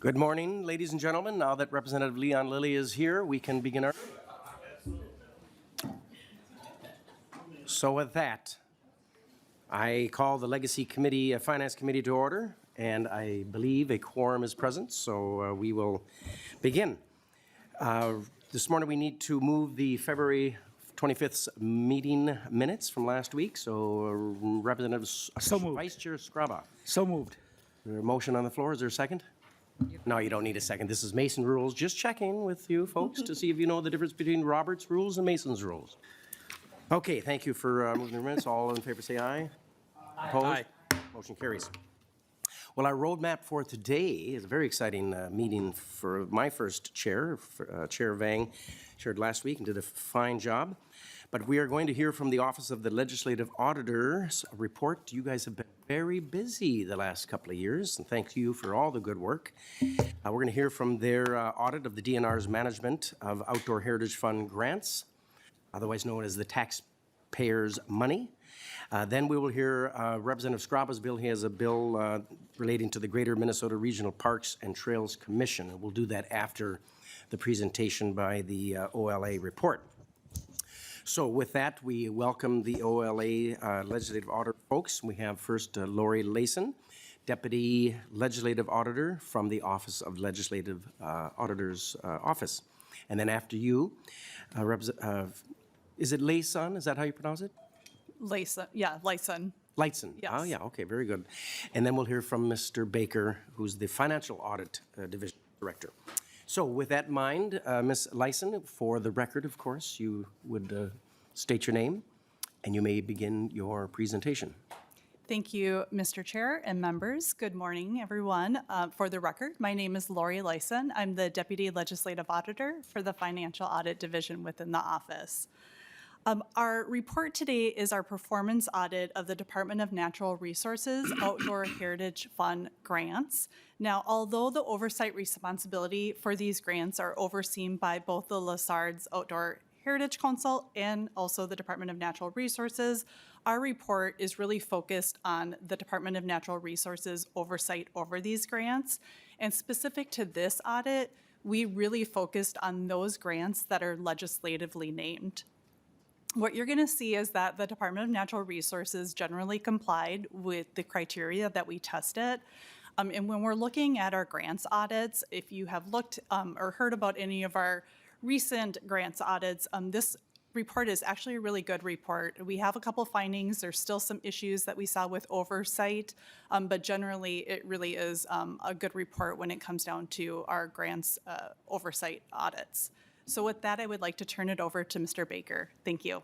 Good morning, ladies and gentlemen. Now that Representative Leon Lilly is here, we can begin our... So with that, I call the Legacy Committee, Finance Committee to order, and I believe a quorum is present, so we will begin. This morning we need to move the February 25th meeting minutes from last week, so Representative Vice Chair Skraba. So moved. Is there a motion on the floor? Is there a second? No, you don't need a second. This is Mason rules. Just checking with you folks to see if you know the difference between Robert's rules and Mason's rules. Okay, thank you for moving the minutes. All in favor say aye. Aye. Opposed? Aye. Motion carries. Well, our roadmap for today is a very exciting meeting for my first chair. Chair Vang chaired last week and did a fine job. But we are going to hear from the Office of the Legislative Auditor's report. You guys have been very busy the last couple of years, and thank you for all the good work. We're going to hear from their audit of the DNR's management of Outdoor Heritage Fund grants, otherwise known as the taxpayers' money. Then we will hear Representative Skraba's bill. He has a bill relating to the Greater Minnesota Regional Parks and Trails Commission, and we'll do that after the presentation by the OLA report. So with that, we welcome the OLA Legislative Auditor folks. We have first Lori Layson, Deputy Legislative Auditor from the Office of Legislative Auditor's Office. And then after you, is it Layson? Is that how you pronounce it? Layson, yeah, Layson. Lightson. Yes. Oh, yeah, okay, very good. And then we'll hear from Mr. Baker, who's the Financial Audit Division Director. So with that in mind, Ms. Lyson, for the record, of course, you would state your name, and you may begin your presentation. Thank you, Mr. Chair and members. Good morning, everyone. For the record, my name is Lori Lyson. I'm the Deputy Legislative Auditor for the Financial Audit Division within the office. Our report today is our performance audit of the Department of Natural Resources Outdoor Heritage Fund grants. Now, although the oversight responsibility for these grants are overseen by both the Lessards Outdoor Heritage Council and also the Department of Natural Resources, our report is really focused on the Department of Natural Resources oversight over these grants. And specific to this audit, we really focused on those grants that are legislatively named. What you're going to see is that the Department of Natural Resources generally complied with the criteria that we tested. And when we're looking at our grants audits, if you have looked or heard about any of our recent grants audits, this report is actually a really good report. We have a couple findings. There's still some issues that we saw with oversight, but generally it really is a good report when it comes down to our grants oversight audits. So with that, I would like to turn it over to Mr. Baker. Thank you.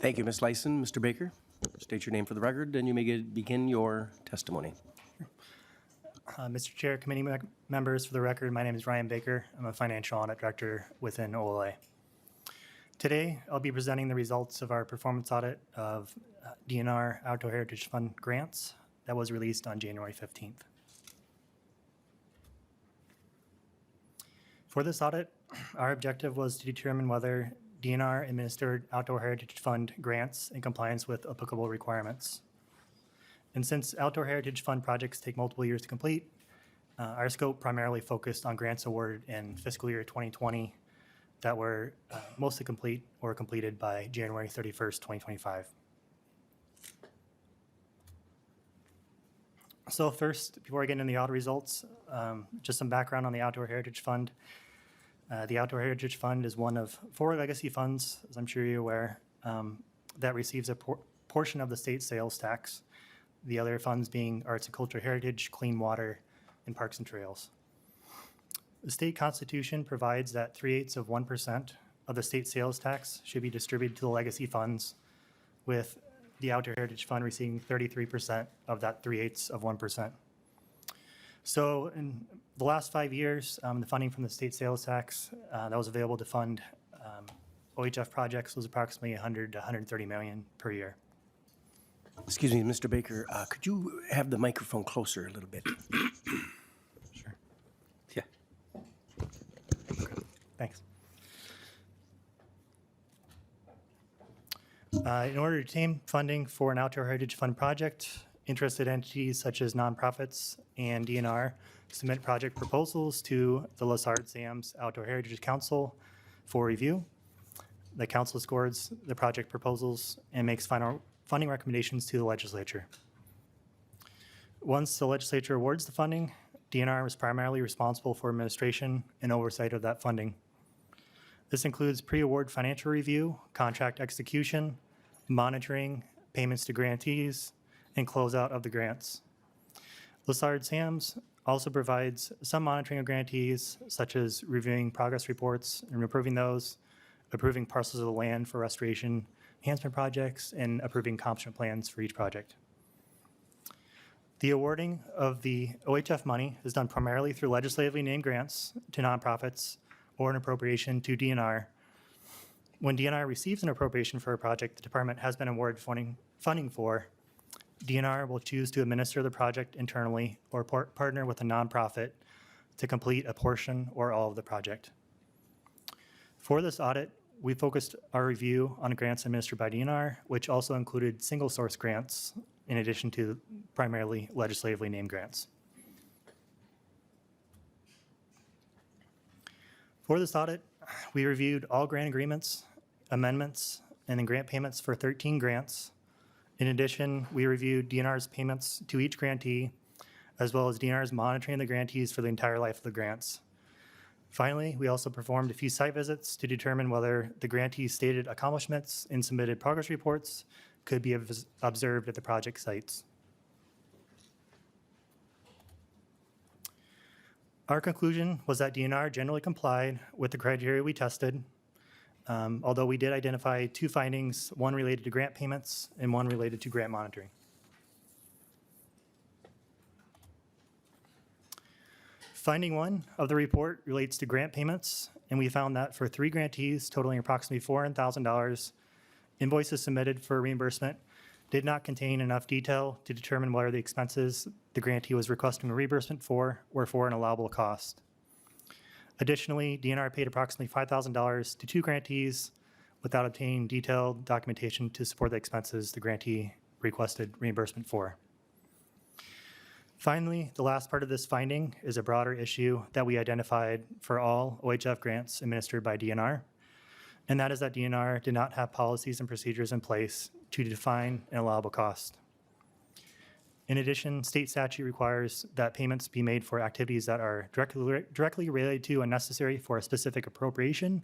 Thank you, Ms. Lyson. Mr. Baker, state your name for the record, and you may begin your testimony. Mr. Chair, committee members, for the record, my name is Ryan Baker. I'm a Financial Audit Director within OLA. Today, I'll be presenting the results of our performance audit of DNR Outdoor Heritage Fund grants that was released on January 15th. For this audit, our objective was to determine whether DNR administered Outdoor Heritage Fund grants in compliance with applicable requirements. And since Outdoor Heritage Fund projects take multiple years to complete, our scope primarily focused on grants awarded in fiscal year 2020 that were mostly complete or completed by January 31st, 2025. So first, before I get into the audit results, just some background on the Outdoor Heritage Fund. The Outdoor Heritage Fund is one of 4 legacy funds, as I'm sure you're aware, that receives a portion of the state sales tax, the other funds being Arts and Cultural Heritage, Clean Water, and Parks and Trails. The state constitution provides that 3/8% of the state sales tax should be distributed to the legacy funds, with the Outdoor Heritage Fund receiving 33% of that 3/8%. So in the last 5 years, the funding from the state sales tax that was available to fund OHF projects was approximately $100 to $130 million per year. Excuse me, Mr. Baker, could you have the microphone closer a little bit? Sure. Yeah. Thanks. In order to obtain funding for an Outdoor Heritage Fund project interested entities such as nonprofits and DNR submit project proposals to the Lessard-Sams Outdoor Heritage Council for review. The council scores the project proposals and makes final funding recommendations to the legislature. Once the legislature awards the funding, DNR is primarily responsible for administration and oversight of that funding. This includes pre-award financial review, contract execution, monitoring, payments to grantees, and closeout of the grants. Lessard-Sams also provides some monitoring of grantees, such as reviewing progress reports and approving those, approving parcels of the land for restoration enhancement projects, and approving accomplishment plans for each project. The awarding of the OHF money is done primarily through legislatively named grants to nonprofits or an appropriation to DNR. When DNR receives an appropriation for a project the department has been awarded funding for, DNR will choose to administer the project internally or partner with a nonprofit to complete a portion or all of the project. For this audit, we focused our review on grants administered by DNR, which also included single source grants in addition to primarily legislatively named grants. For this audit, we reviewed all grant agreements, amendments, and then grant payments for 13 grants. In addition, we reviewed DNR's payments to each grantee, as well as DNR's monitoring the grantees for the entire life of the grants. Finally, we also performed a few site visits to determine whether the grantees' stated accomplishments and submitted progress reports could be observed at the project sites. Our conclusion was that DNR generally complied with the criteria we tested, although we did identify 2 findings, one related to grant payments and one related to grant monitoring. Finding 1 of the report relates to grant payments, and we found that for 3 grantees totaling approximately $400,000, invoices submitted for reimbursement did not contain enough detail to determine whether the expenses the grantee was requesting a reimbursement for were for an allowable cost. Additionally, DNR paid approximately $5,000 to 2 grantees without obtaining detailed documentation to support the expenses the grantee requested reimbursement for. Finally, the last part of this finding is a broader issue that we identified for all OHF grants administered by DNR, and that is that DNR did not have policies and procedures in place to define an allowable cost. In addition, state statute requires that payments be made for activities that are directly related to and necessary for a specific appropriation,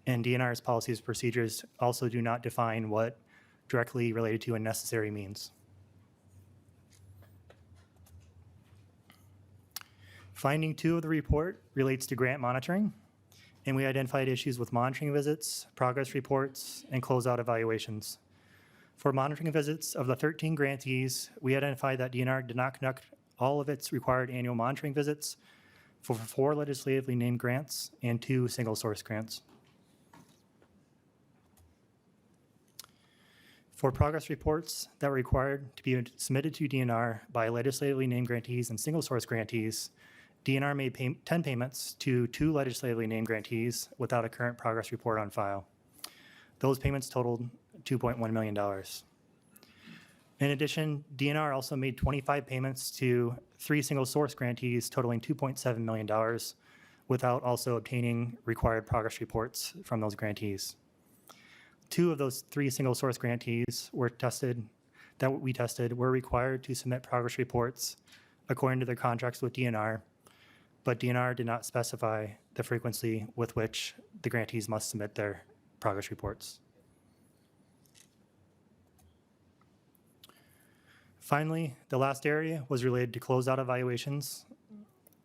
and DNR's policies and procedures also do not define what directly related to and necessary means. Finding 2 of the report relates to grant monitoring, and we identified issues with monitoring visits, progress reports, and closeout evaluations. For monitoring visits of the 13 grantees, we identified that DNR did not conduct all of its required annual monitoring visits for 4 legislatively named grants and 2 single source grants. For progress reports that were required to be submitted to DNR by legislatively named grantees and single source grantees, DNR made 10 payments to 2 legislatively named grantees without a current progress report on file. Those payments totaled $2.1 million. In addition, DNR also made 25 payments to 3 single source grantees totaling $2.7 million without also obtaining required progress reports from those grantees. 2 of those 3 single source grantees were required to submit progress reports according to their contracts with DNR, but DNR did not specify the frequency with which the grantees must submit their progress reports. Finally, the last area was related to closeout evaluations.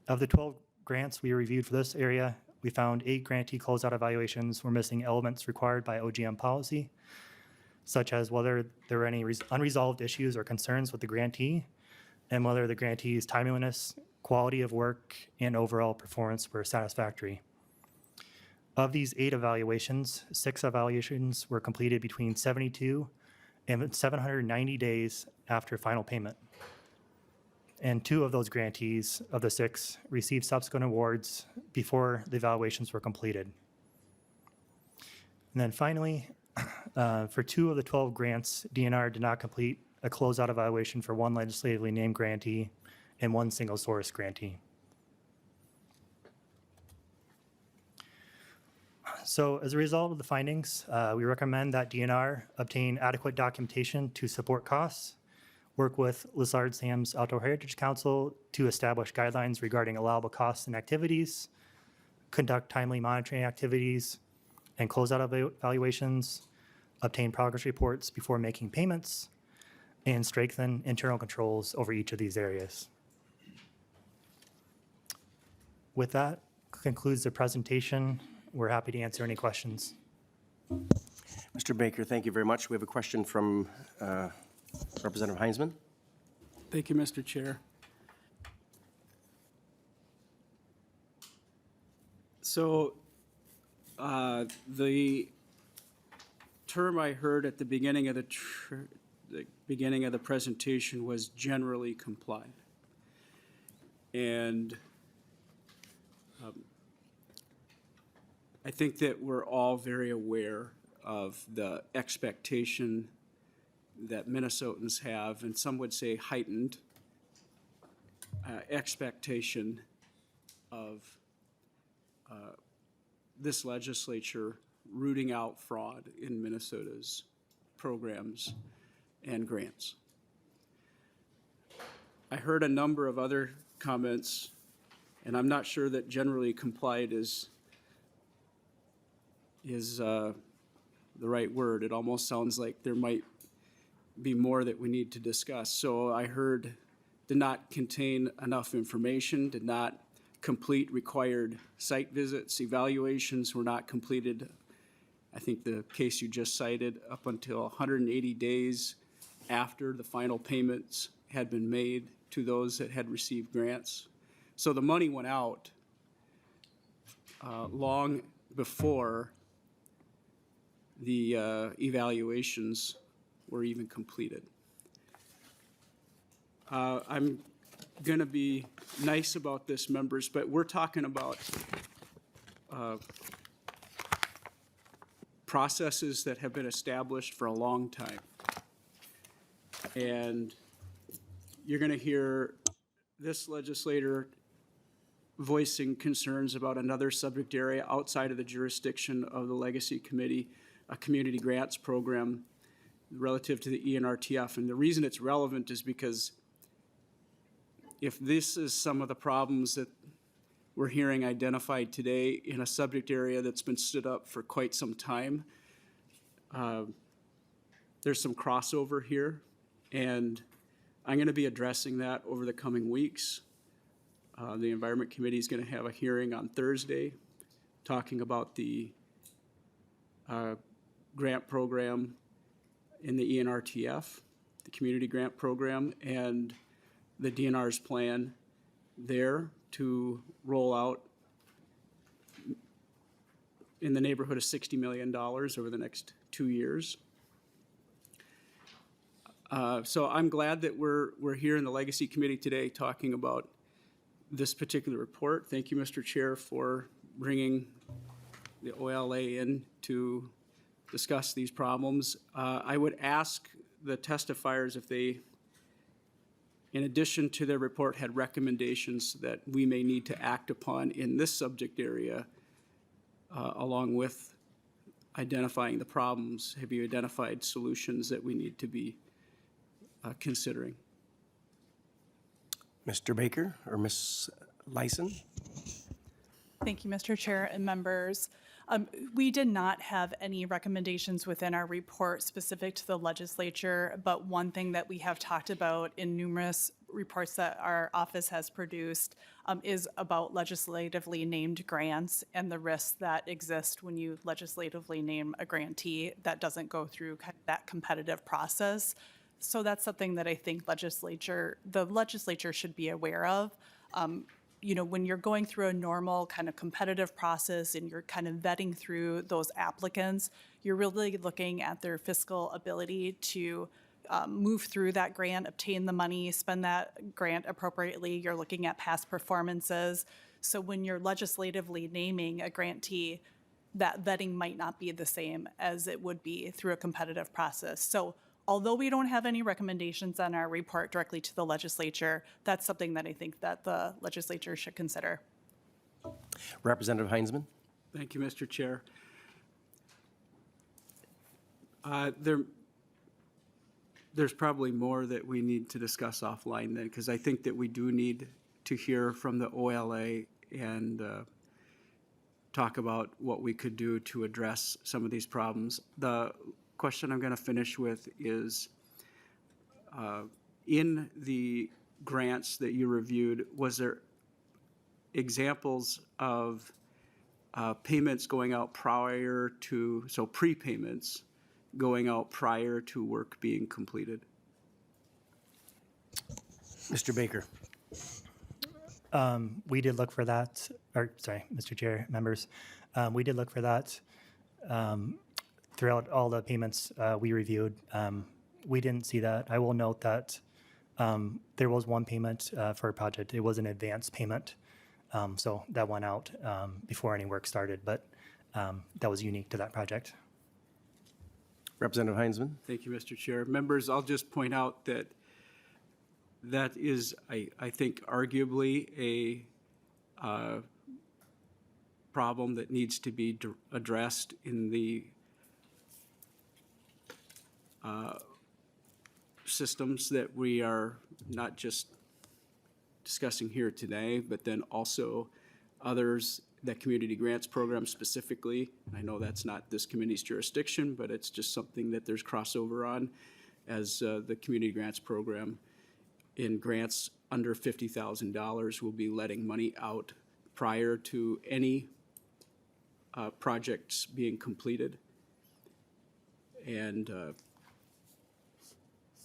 Of the 12 grants we reviewed for this area, we found 8 grantee closeout evaluations were missing elements required by OGM policy, such as whether there were any unresolved issues or concerns with the grantee, and whether the grantee's timeliness, quality of work, and overall performance were satisfactory. Of these 8 evaluations, 6 evaluations were completed between 72 and 790 days after final payment. And 2 of those grantees of the 6 received subsequent awards before the evaluations were completed. And then finally, for 2 of the 12 grants, DNR did not complete a closeout evaluation for one legislatively named grantee and one single source grantee. So as a result of the findings, we recommend that DNR obtain adequate documentation to support costs, work with Lizard-Sam's Outdoor Heritage Council to establish guidelines regarding allowable costs and activities, conduct timely monitoring activities and closeout evaluations, obtain progress reports before making payments, and strengthen internal controls over each of these areas. With that concludes the presentation. We're happy to answer any questions. Mr. Baker, thank you very much. We have a question from Representative Heinzman. Thank you, Mr. Chair. So the term I heard at the beginning of the presentation was generally complied. And I think that we're all very aware of the expectation that Minnesotans have, and some would say heightened expectation of this legislature rooting out fraud in Minnesota's programs and grants. I heard a number of other comments, and I'm not sure that generally complied is the right word. It almost sounds like there might be more that we need to discuss. So I heard did not contain enough information, did not complete required site visits, evaluations were not completed. I think the case you just cited, up until 180 days after the final payments had been made to those that had received grants. So the money went out long before the evaluations were even completed. I'm going to be nice about this, members, but we're talking about processes that have been established for a long time. And you're going to hear this legislator voicing concerns about another subject area outside of the jurisdiction of the Legacy Committee, a community grants program relative to the ENRTF. And the reason it's relevant is because if this is some of the problems that we're hearing identified today in a subject area that's been stood up for quite some time, there's some crossover here, and I'm going to be addressing that over the coming weeks. The Environment Committee is going to have a hearing on Thursday talking about the grant program in the ENRTF, the community grant program, and the DNR's plan there to roll out in the neighborhood of $60 million over the next 2 years. So I'm glad that we're here in the Legacy Committee today talking about this particular report. Thank you, Mr. Chair, for bringing the OLA in to discuss these problems. I would ask the testifiers if they, in addition to their report, had recommendations that we may need to act upon in this subject area, along with identifying the problems. Have you identified solutions that we need to be considering? Mr. Baker or Ms. Lyson? Thank you, Mr. Chair and members. We did not have any recommendations within our report specific to the legislature, but one thing that we have talked about in numerous reports that our office has produced is about legislatively named grants and the risks that exist when you legislatively name a grantee that doesn't go through that competitive process. So that's something that I think the legislature should be aware of. When you're going through a normal kind of competitive process and you're kind of vetting through those applicants, you're really looking at their fiscal ability to move through that grant, obtain the money, spend that grant appropriately. You're looking at past performances. So when you're legislatively naming a grantee, that vetting might not be the same as it would be through a competitive process. So although we don't have any recommendations on our report directly to the legislature, that's something that I think that the legislature should consider. Representative Heinzman? Thank you, Mr. Chair. There's probably more that we need to discuss offline then, because I think that we do need to hear from the OLA and talk about what we could do to address some of these problems. The question I'm going to finish with is, in the grants that you reviewed, was there examples of payments going out prior to, so prepayments going out prior to work being completed? Mr. Baker. We did look for that, or sorry, Mr. Chair, members. We did look for that throughout all the payments we reviewed. We didn't see that. I will note that there was one payment for a project. It was an advance payment. So that went out before any work started, but that was unique to that project. Representative Heinzman? Thank you, Mr. Chair. Members, I'll just point out that that is, I think, arguably a problem that needs to be addressed in the systems that we are not just discussing here today, but then also others, that community grants program specifically. I know that's not this committee's jurisdiction, but it's just something that there's crossover on, as the community grants program in grants under $50,000 will be letting money out prior to any projects being completed. And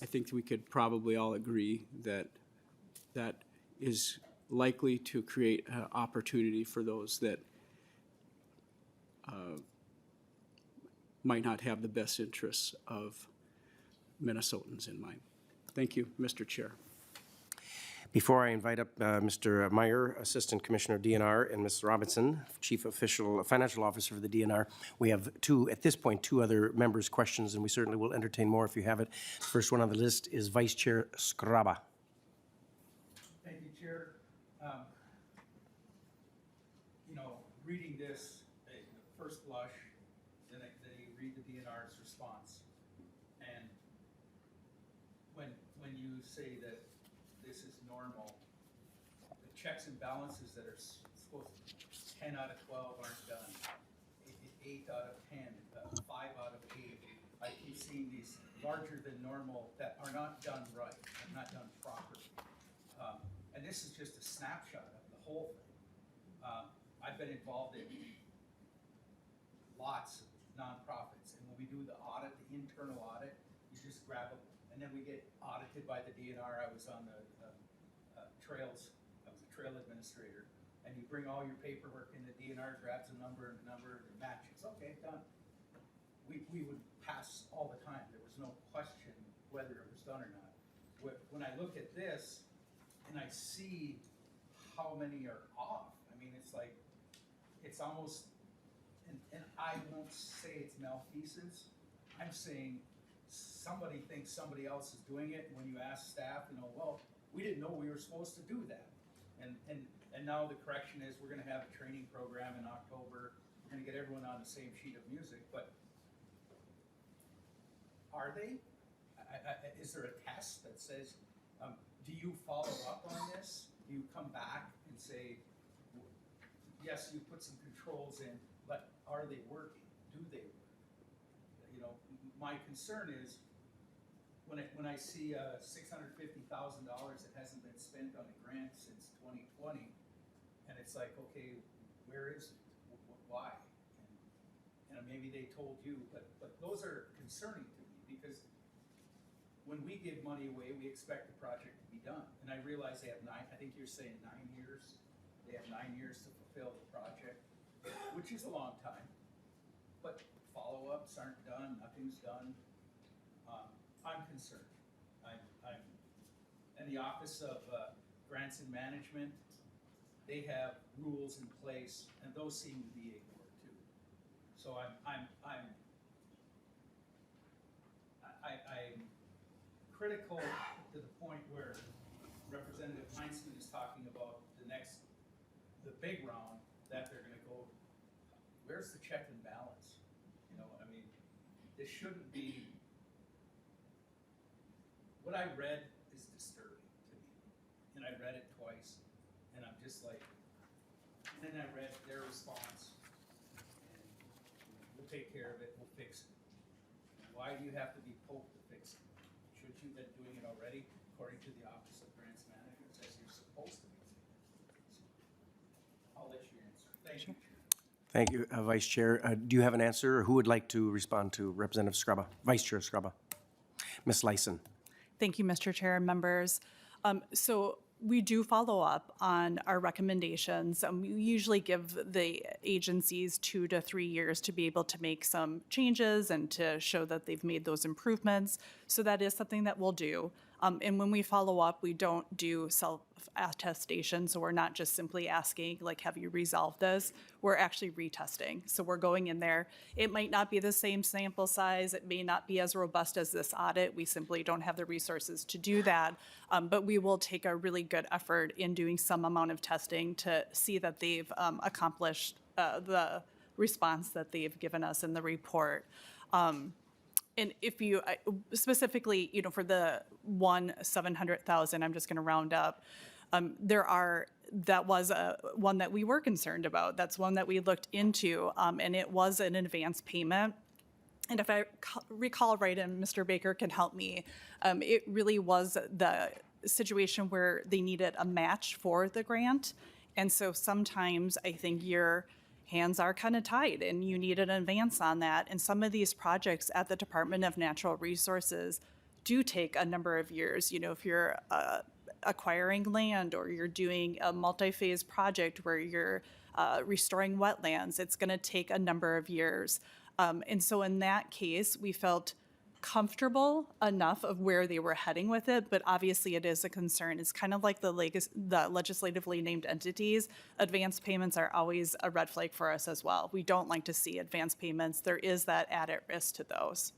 I think we could probably all agree that that is likely to create an opportunity for those that might not have the best interests of Minnesotans in mind. Thank you, Mr. Chair. Before I invite up Mr. Meyer, Assistant Commissioner DNR, and Ms. Robinson, Chief Financial Officer for the DNR, we have at this point, two other members' questions, and we certainly will entertain more if you have it. First one on the list is Vice Chair Skraba. Thank you, Chair. Reading this, at first blush, then you read the DNR's response. And when you say that this is normal, the checks and balances that are supposed to, 10 out of 12 aren't done, 8 out of 10, 5 out of 8. I keep seeing these larger than normal that are not done right, and not done properly. And this is just a snapshot of the whole thing. I've been involved in lots of nonprofits, and when we do the audit, the internal audit, you just grab them, and then we get audited by the DNR. I was on the trails, I was a trail administrator, and you bring all your paperwork in, the DNR grabs a number and matches. Okay, done. We would pass all the time. There was no question whether it was done or not. When I look at this, and I see how many are off, I mean, it's like, it's almost, and I won't say it's malfeasance, I'm saying somebody thinks somebody else is doing it, and when you ask staff, well, we didn't know we were supposed to do that. And now the correction is, we're gonna have a training program in October, we're gonna get everyone on the same sheet of music, but are they? Is there a test that says, do you follow up on this? Do you come back and say, yes, you put some controls in, but are they working? Do they work? My concern is when I see $650,000 that hasn't been spent on a grant since 2020, and it's like, okay, where is it? Why? And maybe they told you, but those are concerning to me, because when we give money away, we expect the project to be done. And I realize they have I think you're saying 9 years. They have 9 years to fulfill the project, which is a long time. But follow-ups aren't done, nothing's done. I'm concerned. And the Office of Grants and Management, they have rules in place, and those seem to be ignored too. So I'm critical to the point where Representative Heinzman is talking about the big round, that they're gonna go, where's the check and balance? You know, I mean, this shouldn't be, what I read is disturbing to me. And I read it twice, and I'm just like, and then I read their response, and we'll take care of it, we'll fix it. Why do you have to be poked to fix it? Shouldn't you have been doing it already, according to the Office of Grants Management, says you're supposed to be doing it. I'll let you answer. Thank you. Thank you, Vice Chair. Do you have an answer, or who would like to respond to Representative Skraba? Vice Chair Skraba. Ms. Lyson. Thank you, Mr. Chair and members. So we do follow up on our recommendations. We usually give the agencies 2 to 3 years to be able to make some changes and to show that they've made those improvements. So that is something that we'll do. And when we follow up, we don't do self-attestation. So we're not just simply asking, like, have you resolved this? We're actually retesting. So we're going in there. It might not be the same sample size. It may not be as robust as this audit. We simply don't have the resources to do that. But we will take a really good effort in doing some amount of testing to see that they've accomplished the response that they've given us in the report. And if you, specifically, you know, for the 700,000, I'm just going to round up, that was one that we were concerned about. That's one that we looked into, and it was an advance payment. And if I recall right, and Mr. Baker can help me, it really was the situation where they needed a match for the grant. And so sometimes I think your hands are kind of tied and you need an advance on that. And some of these projects at the Department of Natural Resources do take a number of years. You know, if you're acquiring land or you're doing a multi-phase project where you're restoring wetlands, it's going to take a number of years. And so in that case, we felt comfortable enough of where they were heading with it, but obviously it is a concern. It's kind of like the legislatively named entities. Advance payments are always a red flag for us as well. We don't like to see advance payments. There is that added risk to those.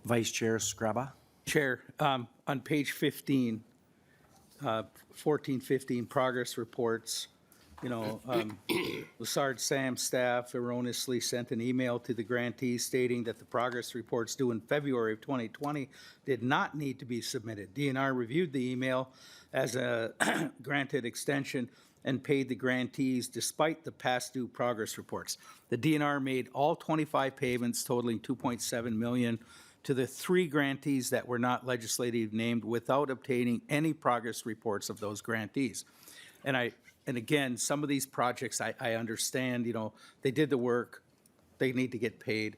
Vice Chair Skraba. Chair, on page 15, 1415 progress reports, you know, Lessard Sam's staff erroneously sent an email to the grantees stating that the progress reports due in February of 2020 did not need to be submitted. DNR reviewed the email as a granted extension and paid the grantees despite the past due progress reports. The DNR made all 25 payments totaling $2.7 million to the 3 grantees that were not legislatively named without obtaining any progress reports of those grantees. And again, some of these projects, I understand, you know, they did the work, they need to get paid,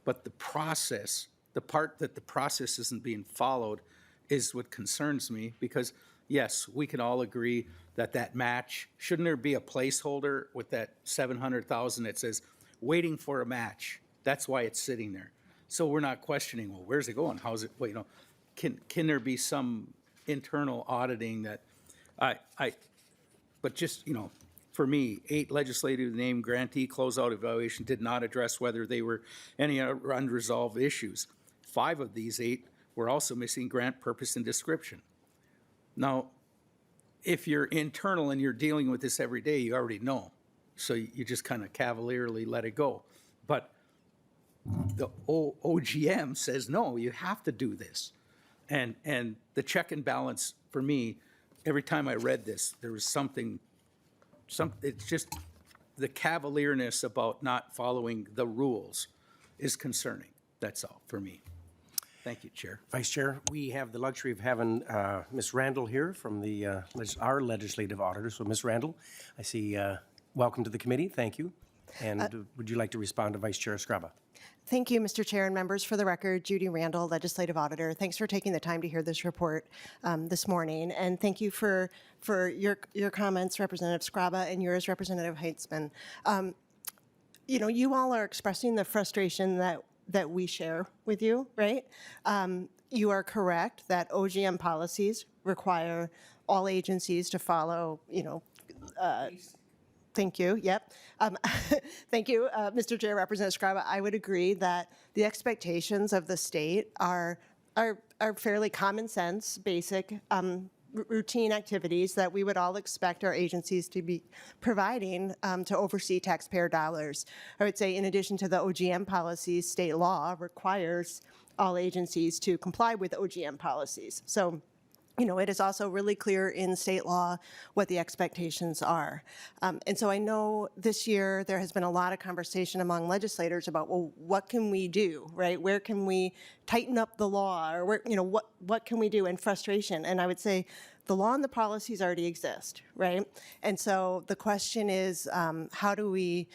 but the process, the part that the process isn't being followed is what concerns me, because yes, we can all agree that that match, shouldn't there be a placeholder with that 700,000 that says, waiting for a match? That's why it's sitting there. So we're not questioning, well, where's it going? How's it, well, you know, can there be some internal auditing that but just, you know, for me, 8 legislatively named grantee closeout evaluation did not address whether they were any unresolved issues. 5 of these 8 were also missing grant purpose and description. Now, if you're internal and you're dealing with this every day, you already know. So you just kind of cavalierly let it go. But the OGM says, no, you have to do this. And the check and balance, for me, every time I read this, there was something, it's just the cavalierness about not following the rules is concerning. That's all for me. Thank you, Chair. Vice Chair, we have the luxury of having Ms. Randall here from the our legislative auditor. So Ms. Randall, I see, welcome to the committee. Thank you. And would you like to respond to Vice Chair Skraba? Thank you, Mr. Chair and members. For the record, Judy Randall, Legislative Auditor. Thanks for taking the time to hear this report this morning. And thank you for your comments, Representative Skraba, and yours, Representative Heitzman. You know, you all are expressing the frustration that we share with you, right? You are correct that OGM policies require all agencies to follow, you know, Thank you. Yep. Thank you, Mr. Chair, Representative Skraba. I would agree that the expectations of the state are fairly common sense, basic, routine activities that we would all expect our agencies to be providing to oversee taxpayer dollars. I would say in addition to the OGM policies, state law requires all agencies to comply with OGM policies. So, you know, it is also really clear in state law what the expectations are. And so I know this year there has been a lot of conversation among legislators about, well, what can we do, right? Where can we tighten up the law, or where, you know, what can we do, and frustration. And I would say the law and the policies already exist, right? And so the question is, how do we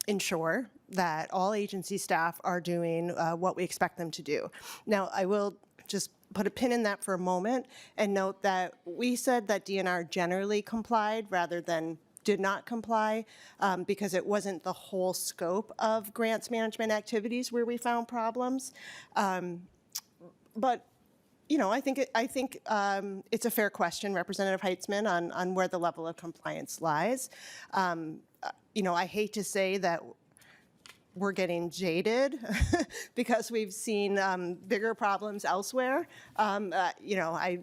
ensure that all agency staff are doing what we expect them to do? Now, I will just put a pin in that for a moment and note that we said that DNR generally complied rather than did not comply because it wasn't the whole scope of grants management activities where we found problems. But you know, I think it's a fair question, Representative Heitzman, on where the level of compliance lies. You know, I hate to say that we're getting jaded because we've seen bigger problems elsewhere. You know,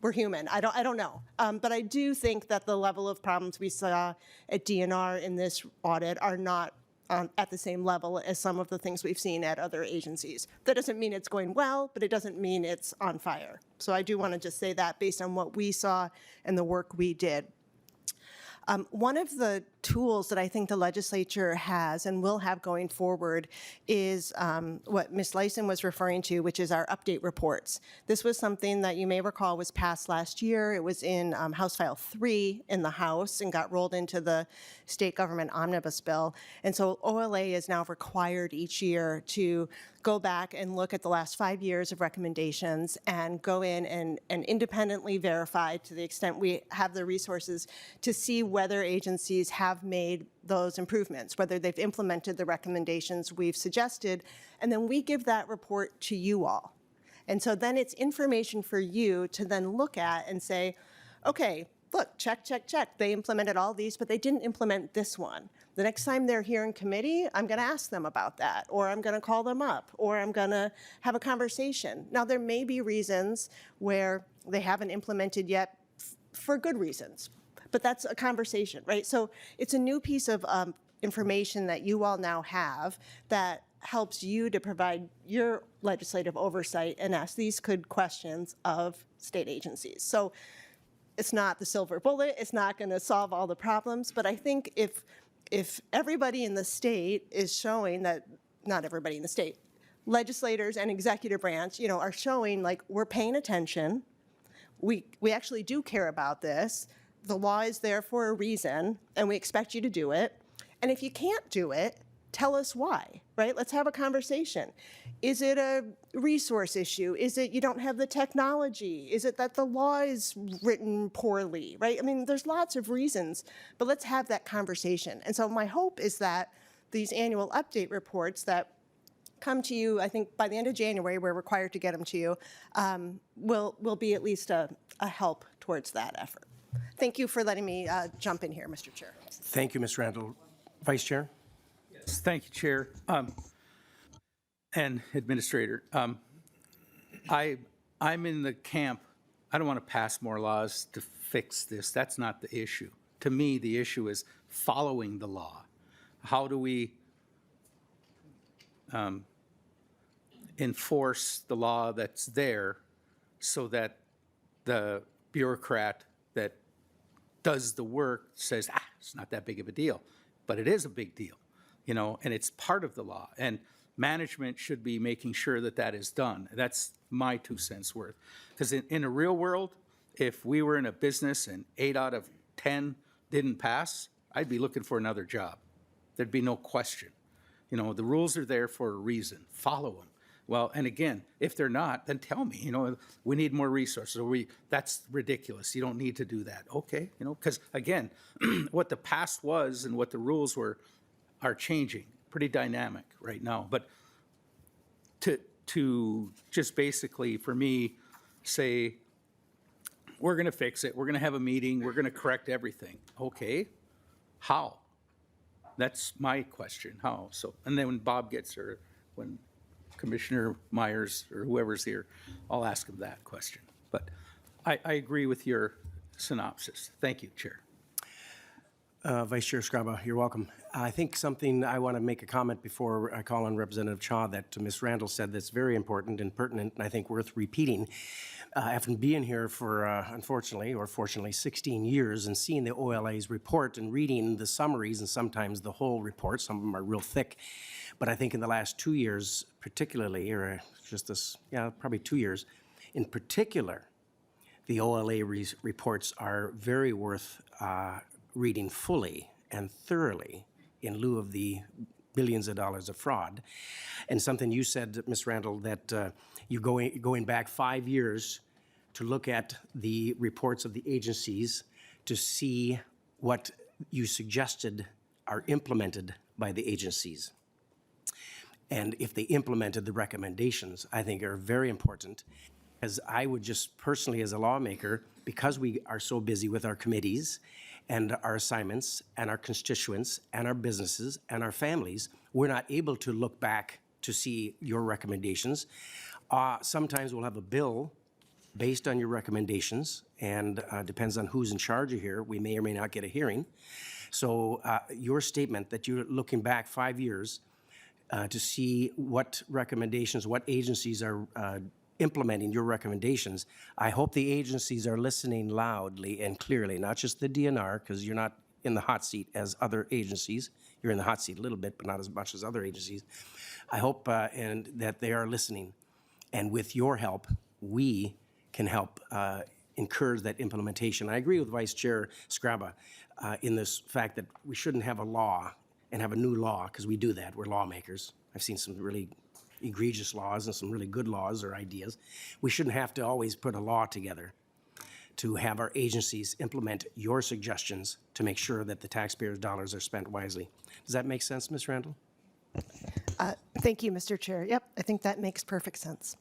we're human. I don't know. But I do think that the level of problems we saw at DNR in this audit are not at the same level as some of the things we've seen at other agencies. That doesn't mean it's going well, but it doesn't mean it's on fire. So I do want to just say that based on what we saw and the work we did. One of the tools that I think the legislature has and will have going forward is what Ms. Lyson was referring to, which is our update reports. This was something that you may recall was passed last year. It was in House File 3 in the House and got rolled into the state government omnibus bill. And so OLA is now required each year to go back and look at the last 5 years of recommendations and go in and independently verify, to the extent we have the resources, to see whether agencies have made those improvements, whether they've implemented the recommendations we've suggested, and then we give that report to you all. And so then it's information for you to then look at and say, okay, look, check, check, check. They implemented all these, but they didn't implement this one. The next time they're here in committee, I'm going to ask them about that, or I'm going to call them up, or I'm going to have a conversation. Now, there may be reasons where they haven't implemented yet for good reasons, but that's a conversation, right? So it's a new piece of information that you all now have that helps you to provide your legislative oversight and ask these good questions of state agencies. So it's not the silver bullet, it's not going to solve all the problems, but I think if everybody in the state is showing that, not everybody in the state, legislators and executive branch, you know, are showing like we're paying attention, we actually do care about this, the law is there for a reason, and we expect you to do it, and if you can't do it, tell us why, right? Let's have a conversation. Is it a resource issue? Is it you don't have the technology? Is it that the law is written poorly, right? I mean, there's lots of reasons, but let's have that conversation. And so my hope is that these annual update reports that come to you, I think by the end of January, we're required to get them to you, will be at least a help towards that effort. Thank you for letting me jump in here, Mr. Chair. Thank you, Ms. Randall. Vice Chair? Thank you, Chair. And Administrator. I'm in the camp, I don't want to pass more laws to fix this. That's not the issue. To me, the issue is following the law. How do we enforce the law that's there so that the bureaucrat that does the work says, it's not that big of a deal, but it is a big deal, you know, and it's part of the law. And management should be making sure that that is done. That's my 2 cents worth. Because in a real world, if we were in a business and 8 out of 10 didn't pass, I'd be looking for another job. There'd be no question. You know, the rules are there for a reason. Follow them. Well, and again, if they're not, then tell me, you know, we need more resources, or that's ridiculous. You don't need to do that. Okay, you know, because again, what the past was and what the rules were are changing, pretty dynamic right now. But to just basically, for me, say, we're going to fix it, we're going to have a meeting, we're going to correct everything. Okay, How? That's my question, how? So, and then when Bob gets here, when Commissioner Myers or whoever's here, I'll ask him that question. But I agree with your synopsis. Thank you, Chair. Vice Chair Skraba, you're welcome. I think something I want to make a comment before I call on Representative Cha that Ms. Randall said that's very important and pertinent, and I think worth repeating. After being here for, unfortunately, or fortunately, 16 years and seeing the OLA's report and reading the summaries and sometimes the whole report, some of them are real thick, but I think in the last 2 years particularly, or just this, yeah, probably 2 years, in particular, the OLA reports are very worth reading fully and thoroughly in lieu of the billions of dollars of fraud. And something you said, Ms. Randall, that you're going back 5 years to look at the reports of the agencies to see what you suggested are implemented by the agencies. And if they implemented the recommendations, I think are very important. As I would just personally, as a lawmaker, because we are so busy with our committees and our assignments and our constituents and our businesses and our families, we're not able to look back to see your recommendations. Sometimes we'll have a bill based on your recommendations, and depends on who's in charge of here, we may or may not get a hearing. So your statement that you're looking back 5 years to see what recommendations, what agencies are implementing your recommendations, I hope the agencies are listening loudly and clearly, not just the DNR, because you're not in the hot seat as other agencies. You're in the hot seat a little bit, but not as much as other agencies. I hope and that they are listening. And with your help, we can help encourage that implementation. I agree with Vice Chair Skraba in this fact that we shouldn't have a law and have a new law, because we do that. We're lawmakers. I've seen some really egregious laws and some really good laws or ideas. We shouldn't have to always put a law together to have our agencies implement your suggestions to make sure that the taxpayers' dollars are spent wisely. Does that make sense, Ms. Randall? Thank you, Mr. Chair. Yep, I think that makes perfect sense.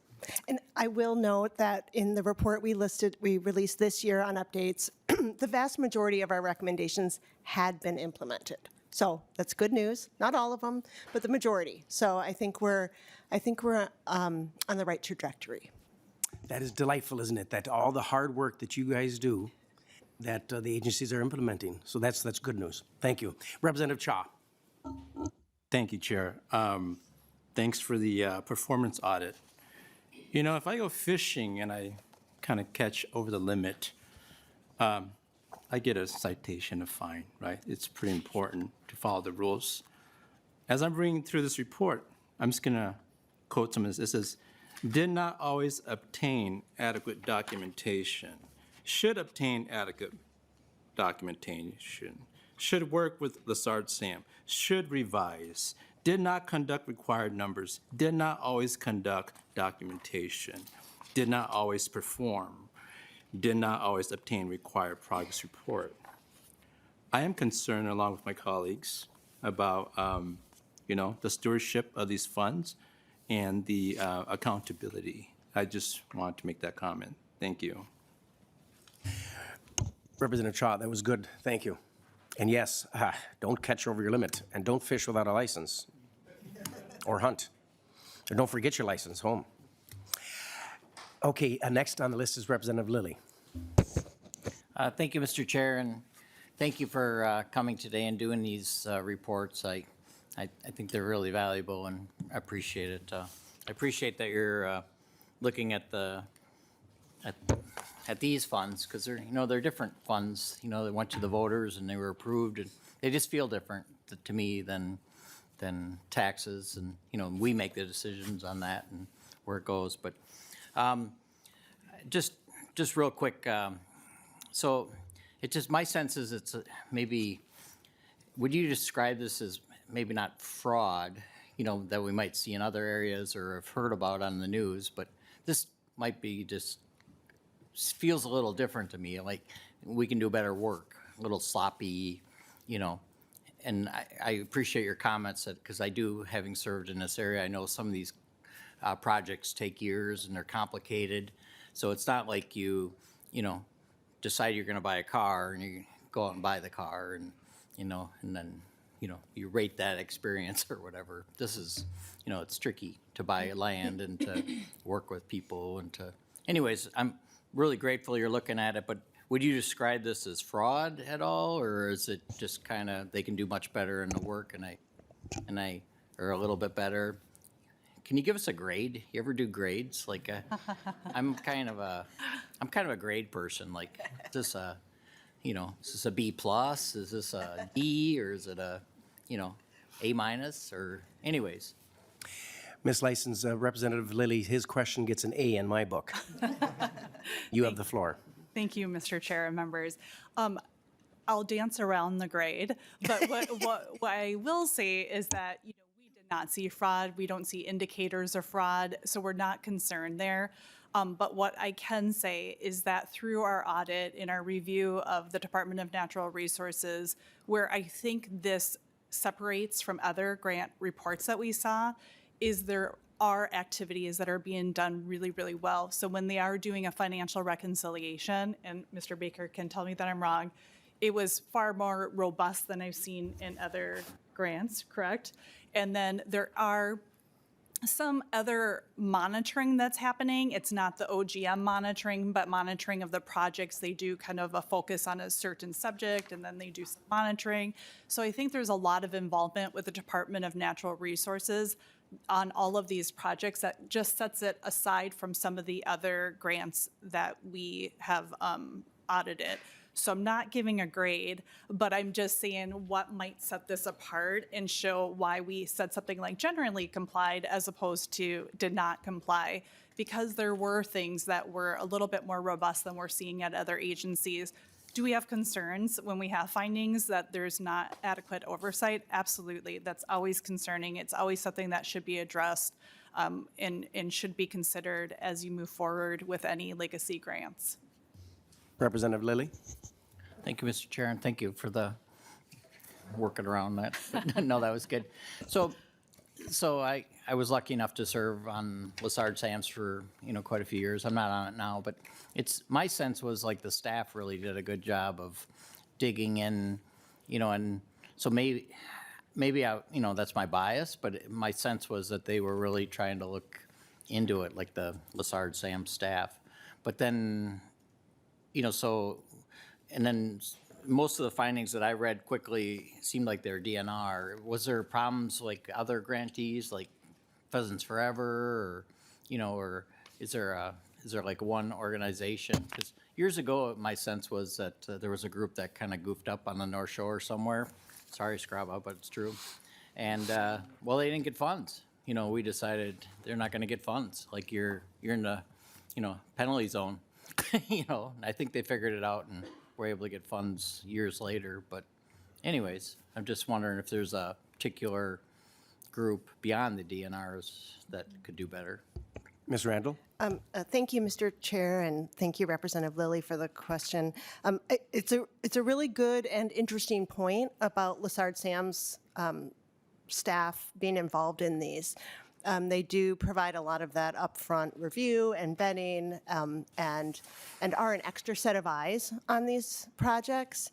And I will note that in the report we released this year on updates, the vast majority of our recommendations had been implemented. So that's good news. Not all of them, but the majority. So I think we're on the right trajectory. That is delightful, isn't it? That all the hard work that you guys do, that the agencies are implementing. So that's good news. Thank you. Representative Cha. Thank you, Chair. Thanks for the performance audit. You know, if I go fishing and I kind of catch over the limit, I get a citation, a fine, right? It's pretty important to follow the rules. As I'm reading through this report, I'm just going to quote some of this. It says, did not always obtain adequate documentation, should obtain adequate documentation, should work with Lessard Sam, should revise, did not conduct required numbers, did not always conduct documentation, did not always perform, did not always obtain required progress report. I am concerned, along with my colleagues, about the stewardship of these funds and the accountability. I just want to make that comment. Thank you. Representative Cha, that was good. Thank you. And yes, don't catch over your limit, and don't fish without a license or hunt. And don't forget your license home. Okay, next on the list is Representative Lilly. Thank you, Mr. Chair, and thank you for coming today and doing these reports. I think they're really valuable, and I appreciate it. I appreciate that you're looking at these funds, because they're different funds. They went to the voters and they were approved, and they just feel different to me than taxes. And we make the decisions on that and where it goes. But just real quick. So it's just my sense is it's maybe. Would you describe this as maybe not fraud, that we might see in other areas or have heard about on the news, but this might be just feels a little different to me, like we can do better work, a little sloppy, and I appreciate your comments because I do, having served in this area, I know some of these projects take years and they're complicated. So it's not like you decide you're going to buy a car and you go out and buy the car and, and then, you rate that experience or whatever. This is, it's tricky to buy land and to work with people and to, anyways, I'm really grateful you're looking at it, but would you describe this as fraud at all, or is it just kind of, they can do much better in the work or a little bit better? Can you give us a grade? You ever do grades? Like, I'm kind of a grade person. Like, is this a, is this a B plus? Is this a D, or is it a, A minus? Or, anyways. Ms. License, Representative Lilly, his question gets an A in my book. You have the floor. Thank you, Mr. Chair and members. I'll dance around the grade, but what I will say is that, we did not see fraud. We don't see indicators of fraud, so we're not concerned there. But what I can say is that through our audit, in our review of the Department of Natural Resources, where I think this separates from other grant reports that we saw, is there are activities that are being done really, really well. So when they are doing a financial reconciliation, and Mr. Baker can tell me that I'm wrong, it was far more robust than I've seen in other grants, correct? And then there are some other monitoring that's happening. It's not the OGM monitoring, but monitoring of the projects. They do kind of a focus on a certain subject, and then they do some monitoring. So I think there's a lot of involvement with the Department of Natural Resources on all of these projects that just sets it aside from some of the other grants that we have audited. So I'm not giving a grade, but I'm just saying what might set this apart and show why we said something like generally complied as opposed to did not comply, because there were things that were a little bit more robust than we're seeing at other agencies. Do we have concerns when we have findings that there's not adequate oversight? Absolutely. That's always concerning. It's always something that should be addressed and should be considered as you move forward with any legacy grants. Representative Lilly. Thank you, Mr. Chair, and thank you for the working around that. No, that was good. So I was lucky enough to serve on Lessard Sam's for, quite a few years. I'm not on it now, but my sense was like the staff really did a good job of digging in, and so maybe that's my bias, but my sense was that they were really trying to look into it, like the Lessard Sam staff. But then, and then most of the findings that I read quickly seemed like they're DNR. Was there problems like other grantees, like Pheasants Forever, or is there like one organization? Because years ago, my sense was that there was a group that kind of goofed up on the North Shore somewhere. Sorry, Skraba, but it's true. And they didn't get funds. We decided they're not going to get funds. Like you're in the, penalty zone. I think they figured it out and were able to get funds years later. But anyways, I'm just wondering if there's a particular group beyond the DNRs that could do better. Ms. Randall. Thank you, Mr. Chair, and thank you, Representative Lilly, for the question. It's a really good and interesting point about Lessard Sam's staff being involved in these. They do provide a lot of that upfront review and vetting, and are an extra set of eyes on these projects.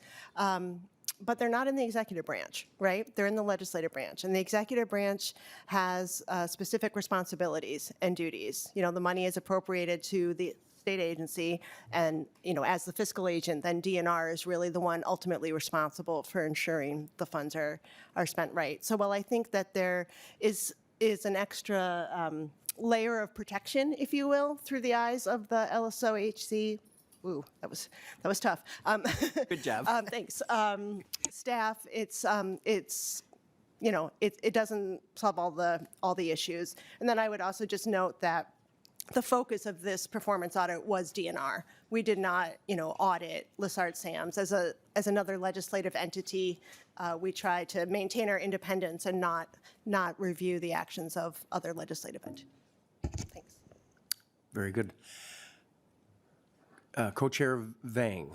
But they're not in the executive branch, right? They're in the legislative branch. And the executive branch has specific responsibilities and duties. The money is appropriated to the state agency, and, as the fiscal agent, then DNR is really the one ultimately responsible for ensuring the funds are spent right. So while I think that there is an extra layer of protection, if you will, through the eyes of the LSOHC. Ooh, that was tough. Good job. Thanks. Staff, it doesn't solve all the issues. And then I would also just note that the focus of this performance audit was DNR. We did not, audit Lessard Sam's as another legislative entity. We try to maintain our independence and not review the actions of other legislative entities. Thanks. Very good. Co-Chair Vang.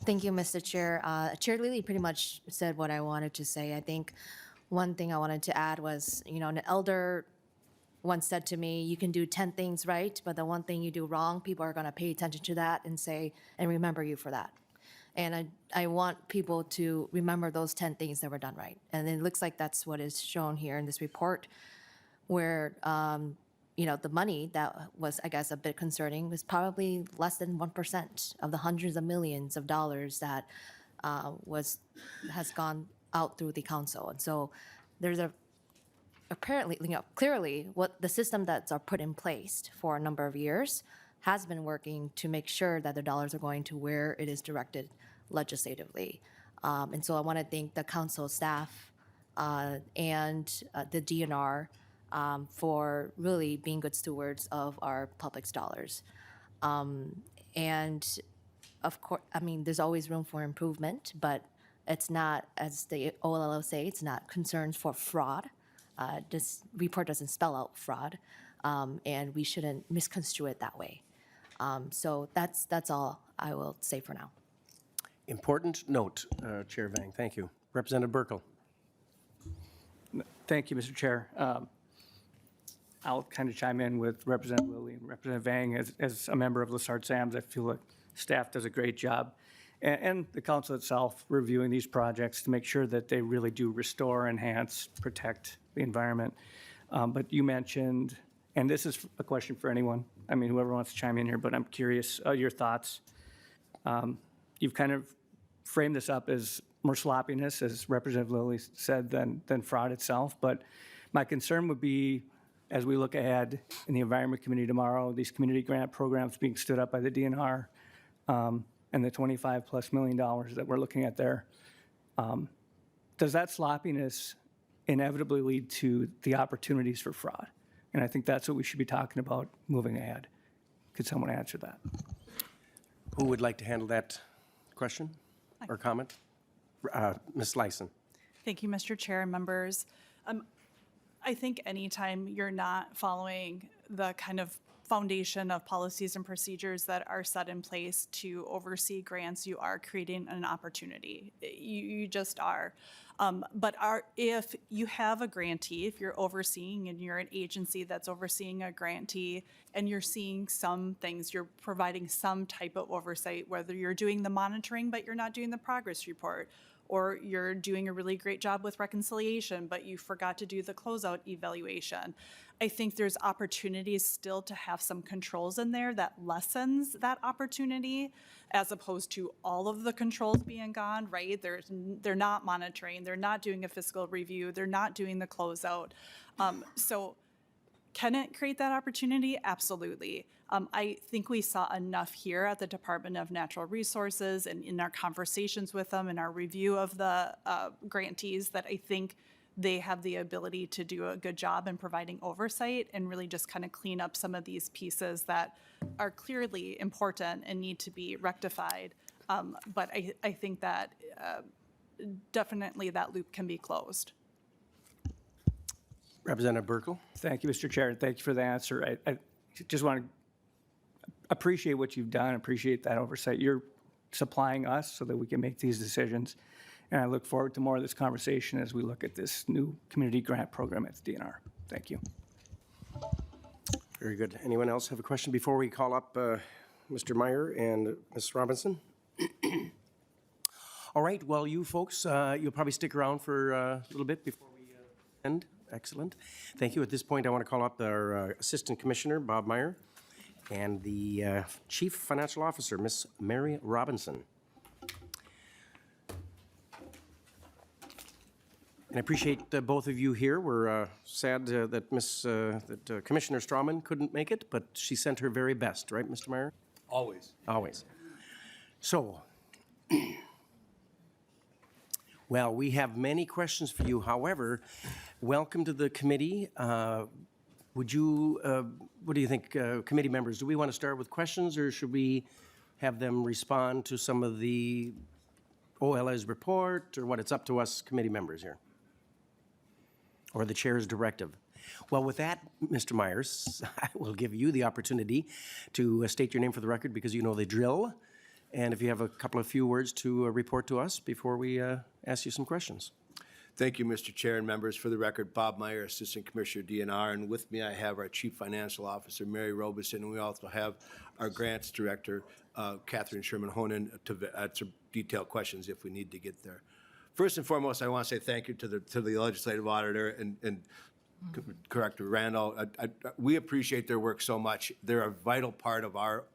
Thank you, Mr. Chair. Chair Lilly pretty much said what I wanted to say. I think one thing I wanted to add was, an elder once said to me, you can do 10 things right, but the one thing you do wrong, people are going to pay attention to that and say, and remember you for that. And I want people to remember those 10 things that were done right. And it looks like that's what is shown here in this report, where, the money that was, I guess, a bit concerning was probably less than 1% of the hundreds of millions of dollars that has gone out through the council. And so there's apparently, clearly, what the system that's are put in place for a number of years has been working to make sure that the dollars are going to where it is directed legislatively. And so I want to thank the council staff and the DNR for really being good stewards of our public's dollars. And of course, I mean, there's always room for improvement, but it's not, as the OLL say, it's not concerns for fraud. This report doesn't spell out fraud, and we shouldn't misconstrue it that way. So that's all I will say for now. Important note, Chair Vang. Thank you. Representative Burkle. Thank you, Mr. Chair. I'll kind of chime in with Representative Lilly and Representative Vang. As a member of Lessard Sams, I feel like staff does a great job, and the council itself reviewing these projects to make sure that they really do restore, enhance, protect the environment. But you mentioned, and this is a question for anyone, I mean, whoever wants to chime in here, but I'm curious your thoughts. You've kind of framed this up as more sloppiness, as Representative Lilly said, than fraud itself. But my concern would be, as we look ahead in the Environment Committee tomorrow, these community grant programs being stood up by the DNR, and the $25+ million that we're looking at there, does that sloppiness inevitably lead to the opportunities for fraud? And I think that's what we should be talking about moving ahead. Could someone answer that? Who would like to handle that question or comment? Ms. Lyson. Thank you, Mr. Chair and members. I think anytime you're not following the kind of foundation of policies and procedures that are set in place to oversee grants, you are creating an opportunity. You just are. But if you have a grantee, if you're overseeing and you're an agency that's overseeing a grantee and you're seeing some things, you're providing some type of oversight, whether you're doing the monitoring but you're not doing the progress report, or you're doing a really great job with reconciliation, but you forgot to do the closeout evaluation. I think there's opportunities still to have some controls in there that lessens that opportunity, as opposed to all of the controls being gone, right? They're not monitoring, they're not doing a fiscal review, they're not doing the closeout. So can it create that opportunity? Absolutely. I think we saw enough here at the Department of Natural Resources and in our conversations with them and our review of the grantees that I think they have the ability to do a good job in providing oversight and really just kind of clean up some of these pieces that are clearly important and need to be rectified. But I think that definitely that loop can be closed. Representative Burkle. Thank you, Mr. Chair, and thank you for the answer. I just want to appreciate what you've done, appreciate that oversight. You're supplying us so that we can make these decisions. And I look forward to more of this conversation as we look at this new community grant program at the DNR. Thank you. Very good. Anyone else have a question before we call up Mr. Meyer and Ms. Robinson? All right, well, you folks, you'll probably stick around for a little bit before we end. Excellent. Thank you. At this point, I want to call up our Assistant Commissioner, Bob Meyer, and the Chief Financial Officer, Ms. Mary Robinson. And I appreciate both of you here. We're sad that Commissioner Strawman couldn't make it, but she sent her very best, right, Mr. Meyer? Always. Always. So, well, we have many questions for you. However, welcome to the committee. What do you think, committee members? Do we want to start with questions, or should we have them respond to some of the OLS report, or what? It's up to us committee members here, or the chair's directive. Well, with that, Mr. Myers, I will give you the opportunity to state your name for the record, because you know the drill. And if you have a couple of few words to report to us before we ask you some questions. Thank you, Mr. Chair and members. For the record, Bob Meyer, Assistant Commissioner, DNR, and with me I have our Chief Financial Officer, Mary Robinson, and we also have our Grants Director, Catherine Sherman-Honan to answer detailed questions if we need to get there. First and foremost, I want to say thank you to the legislative auditor and Director Randall. We appreciate their work so much. They're a vital part of our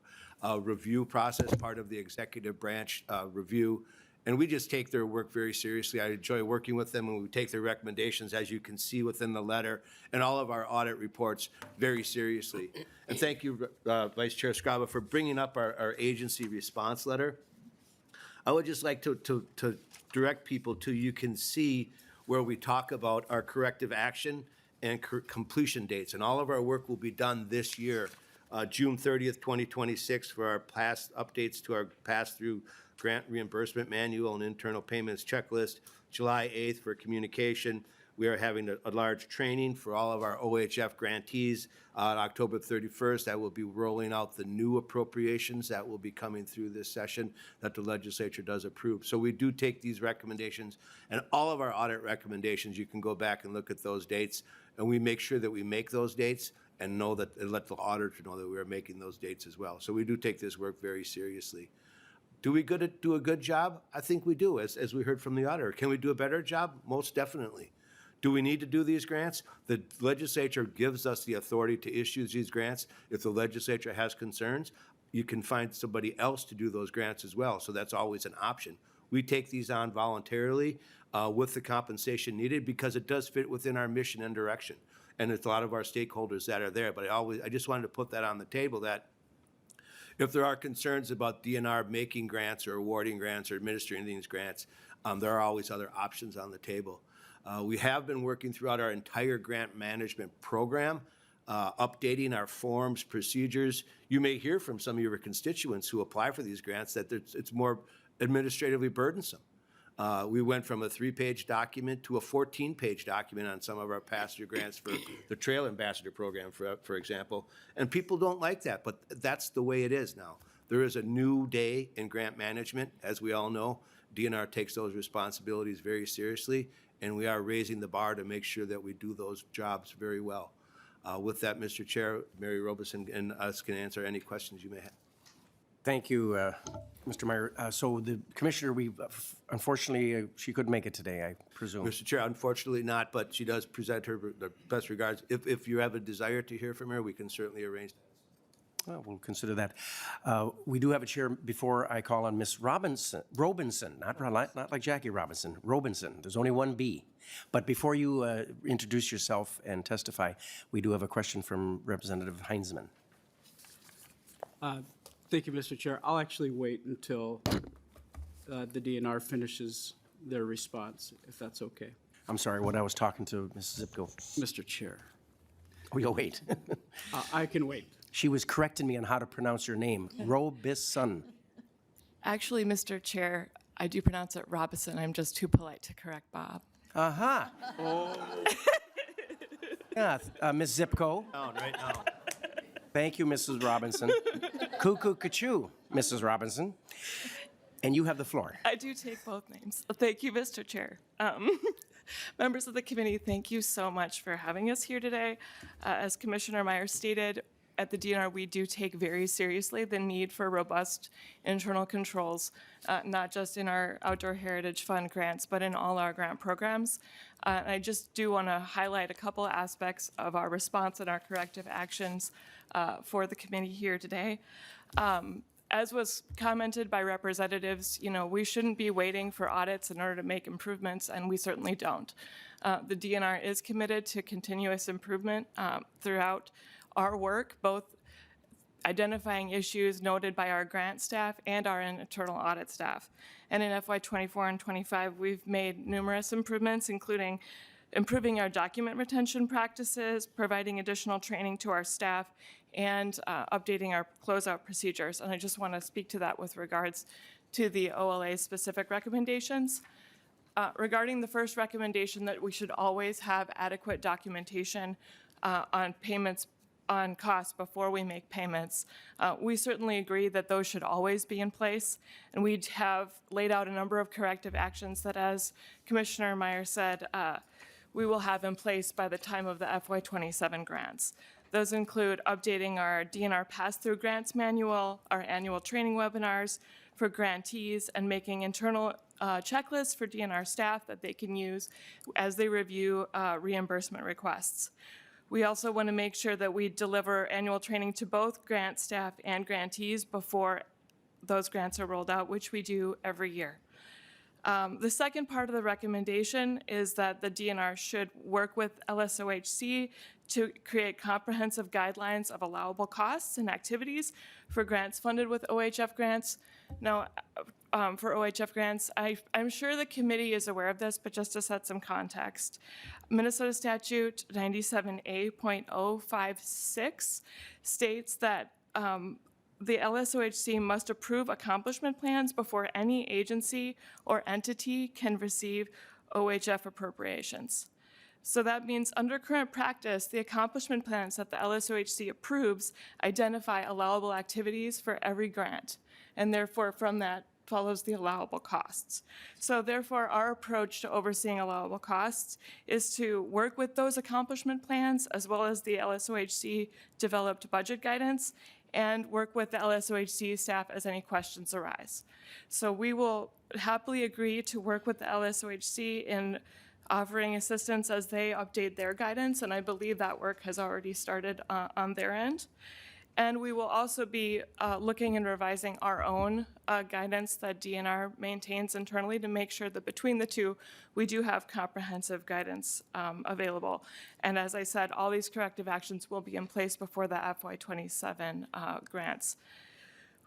review process, part of the executive branch review. And we just take their work very seriously. I enjoy working with them, and we take their recommendations, as you can see within the letter, and all of our audit reports very seriously. And thank you, Vice Chair Skraba, for bringing up our agency response letter. I would just like to direct people to, you can see where we talk about our corrective action and completion dates. And all of our work will be done this year, June 30th, 2026, for our past updates to our pass-through grant reimbursement manual and internal payments checklist. July 8th for communication. We are having a large training for all of our OHF grantees on October 31st. That will be rolling out the new appropriations that will be coming through this session that the legislature does approve. So we do take these recommendations, and all of our audit recommendations, you can go back and look at those dates, and we make sure that we make those dates and know that, and let the auditor know that we are making those dates as well. So we do take this work very seriously. Do we do a good job? I think we do, as we heard from the auditor. Can we do a better job? Most definitely. Do we need to do these grants? The legislature gives us the authority to issue these grants. If the legislature has concerns, you can find somebody else to do those grants as well. So that's always an option. We take these on voluntarily with the compensation needed because it does fit within our mission and direction. And it's a lot of our stakeholders that are there. But I just wanted to put that on the table, that if there are concerns about DNR making grants or awarding grants or administering these grants, there are always other options on the table. We have been working throughout our entire grant management program, updating our forms, procedures. You may hear from some of your constituents who apply for these grants that it's more administratively burdensome. We went from a 3-page document to a 14-page document on some of our pass-through grants for the Trail Ambassador Program, for example. And people don't like that, but that's the way it is now. There is a new day in grant management, as we all know. DNR takes those responsibilities very seriously, and we are raising the bar to make sure that we do those jobs very well. With that, Mr. Chair, Mary Robeson and us can answer any questions you may have. Thank you, Mr. Meyer. So the commissioner, unfortunately, she couldn't make it today, I presume. Mr. Chair, unfortunately not, but she does present her the best regards. If you have a desire to hear from her, we can certainly arrange that. Well, we'll consider that. We do have a chair before I call on Ms. Robinson, not like Jackie Robinson, Robinson. There's only one B. But before you introduce yourself and testify, we do have a question from Representative Heinzman. Thank you, Mr. Chair. I'll actually wait until the DNR finishes their response, if that's okay. I'm sorry, when I was talking to Mrs. Zipko. Mr. Chair. Oh, you'll wait. I can wait. She was correcting me on how to pronounce your name, Robison. Actually, Mr. Chair, I do pronounce it Robison. I'm just too polite to correct Bob. Aha. Oh. Yeah, Ms. Zipko. Right now. Thank you, Mrs. Robinson. Cuckoo, cachoo, Mrs. Robinson. And you have the floor. I do take both names. Thank you, Mr. Chair. Members of the committee, thank you so much for having us here today. As Commissioner Meyer stated, at the DNR, we do take very seriously the need for robust internal controls, not just in our Outdoor Heritage Fund grants, but in all our grant programs. I just do want to highlight a couple aspects of our response and our corrective actions for the committee here today. As was commented by representatives, we shouldn't be waiting for audits in order to make improvements, and we certainly don't. The DNR is committed to continuous improvement throughout our work, both identifying issues noted by our grant staff and our internal audit staff. And in FY24 and 25, we've made numerous improvements, including improving our document retention practices, providing additional training to our staff, and updating our closeout procedures. And I just want to speak to that with regards to the OLA specific recommendations. Regarding the first recommendation that we should always have adequate documentation on payments on costs before we make payments. We certainly agree that those should always be in place, and we have laid out a number of corrective actions that, as Commissioner Meyer said, we will have in place by the time of the FY27 grants. Those include updating our DNR pass-through grants manual, our annual training webinars for grantees, and making internal checklists for DNR staff that they can use as they review reimbursement requests. We also want to make sure that we deliver annual training to both grant staff and grantees before those grants are rolled out, which we do every year. The second part of the recommendation is that the DNR should work with LSOHC to create comprehensive guidelines of allowable costs and activities for grants funded with OHF grants. Now, for OHF grants, I'm sure the committee is aware of this, but just to set some context, Minnesota Statute 97A.056 states that the LSOHC must approve accomplishment plans before any agency or entity can receive OHF appropriations. So that means under current practice, the accomplishment plans that the LSOHC approves identify allowable activities for every grant, and therefore from that follows the allowable costs. So therefore, our approach to overseeing allowable costs is to work with those accomplishment plans as well as the LSOHC developed budget guidance and work with the LSOHC staff as any questions arise. So we will happily agree to work with the LSOHC in offering assistance as they update their guidance, and I believe that work has already started on their end. And we will also be looking and revising our own guidance that DNR maintains internally to make sure that between the two, we do have comprehensive guidance available. And as I said, all these corrective actions will be in place before the FY27 grants.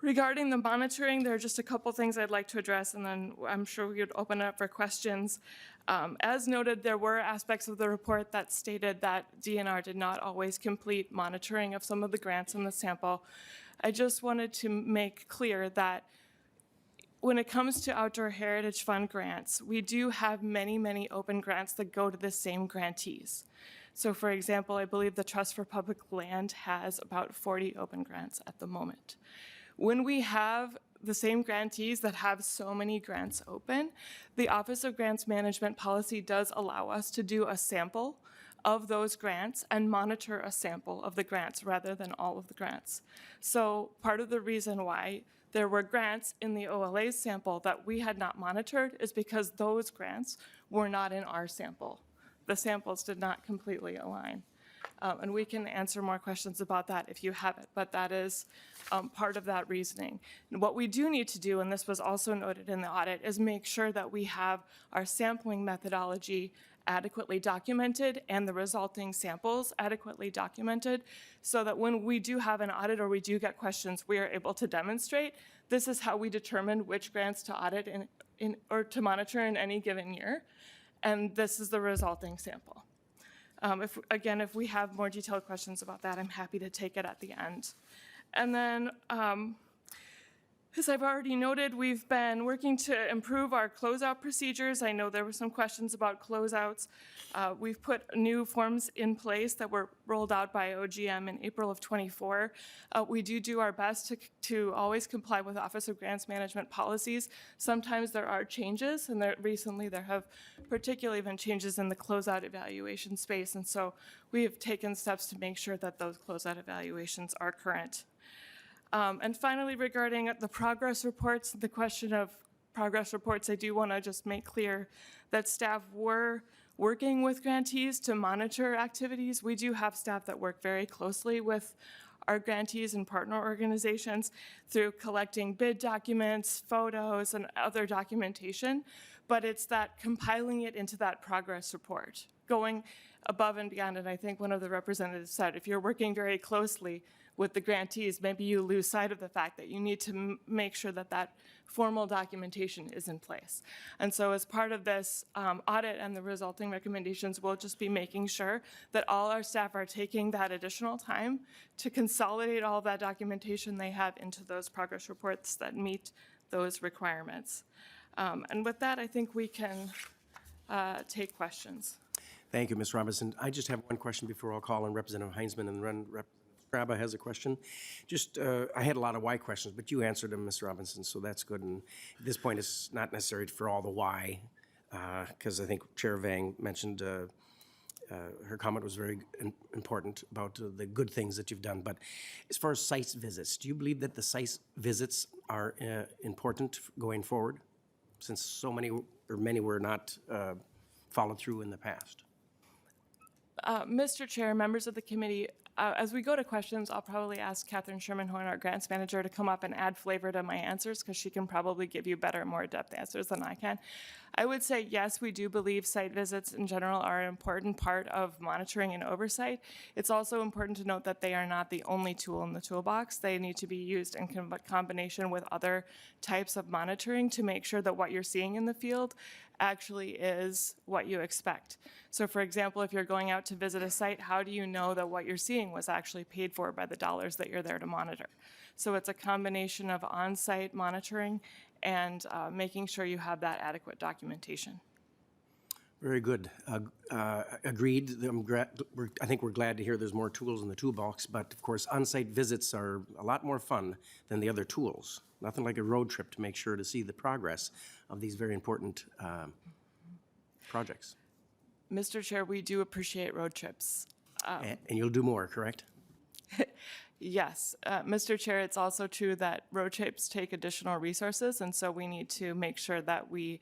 Regarding the monitoring, there are just a couple things I'd like to address, and then I'm sure we would open it up for questions. As noted, there were aspects of the report that stated that DNR did not always complete monitoring of some of the grants in the sample. I just wanted to make clear that when it comes to Outdoor Heritage Fund grants, we do have many, many open grants that go to the same grantees. So for example, I believe the Trust for Public Land has about 40 open grants at the moment. When we have the same grantees that have so many grants open, the Office of Grants Management policy does allow us to do a sample of those grants and monitor a sample of the grants rather than all of the grants. So part of the reason why there were grants in the OLA sample that we had not monitored is because those grants were not in our sample. The samples did not completely align. And we can answer more questions about that if you have it, but that is part of that reasoning. And what we do need to do, and this was also noted in the audit, is make sure that we have our sampling methodology adequately documented and the resulting samples adequately documented so that when we do have an audit or we do get questions, we are able to demonstrate this is how we determined which grants to audit or to monitor in any given year, and this is the resulting sample. If we have more detailed questions about that, I'm happy to take it at the end. And then, as I've already noted, we've been working to improve our closeout procedures. I know there were some questions about closeouts. We've put new forms in place that were rolled out by OGM in April of '24. We do our best to always comply with Office of Grants Management policies. Sometimes there are changes, and recently there have particularly been changes in the closeout evaluation space, and so we have taken steps to make sure that those closeout evaluations are current. And finally, regarding the progress reports, the question of progress reports, I do want to just make clear that staff were working with grantees to monitor activities. We do have staff that work very closely with our grantees and partner organizations through collecting bid documents, photos, and other documentation, but it's that compiling it into that progress report, going above and beyond. And I think one of the representatives said, if you're working very closely with the grantees, maybe you lose sight of the fact that you need to make sure that that formal documentation is in place. And so as part of this audit and the resulting recommendations, we'll just be making sure that all our staff are taking that additional time to consolidate all of that documentation they have into those progress reports that meet those requirements. And with that, I think we can take questions. Thank you, Ms. Robinson. I just have one question before I'll call on Representative Heinzman and then Representative Skraba has a question. Just, I had a lot of why questions, but you answered them, Ms. Robinson, so that's good. And at this point, it's not necessary for all the why, because I think Chair Vang mentioned her comment was very important about the good things that you've done. But as far as site visits, do you believe that the site visits are important going forward, since so many or many were not followed through in the past? Mr. Chair, members of the committee, as we go to questions, I'll probably ask Catherine Sherman-Horn, our grants manager, to come up and add flavor to my answers, because she can probably give you better, more in-depth answers than I can. I would say, yes, we do believe site visits in general are an important part of monitoring and oversight. It's also important to note that they are not the only tool in the toolbox. They need to be used in combination with other types of monitoring to make sure that what you're seeing in the field actually is what you expect. So for example, if you're going out to visit a site, how do you know that what you're seeing was actually paid for by the dollars that you're there to monitor? So it's a combination of on-site monitoring and making sure you have that adequate documentation. Very good. Agreed. I think we're glad to hear there's more tools in the toolbox, but of course, on-site visits are a lot more fun than the other tools. Nothing like a road trip to make sure to see the progress of these very important projects. Mr. Chair, we do appreciate road trips. And you'll do more, correct? Yes, Mr. Chair, it's also true that road trips take additional resources, and so we need to make sure that we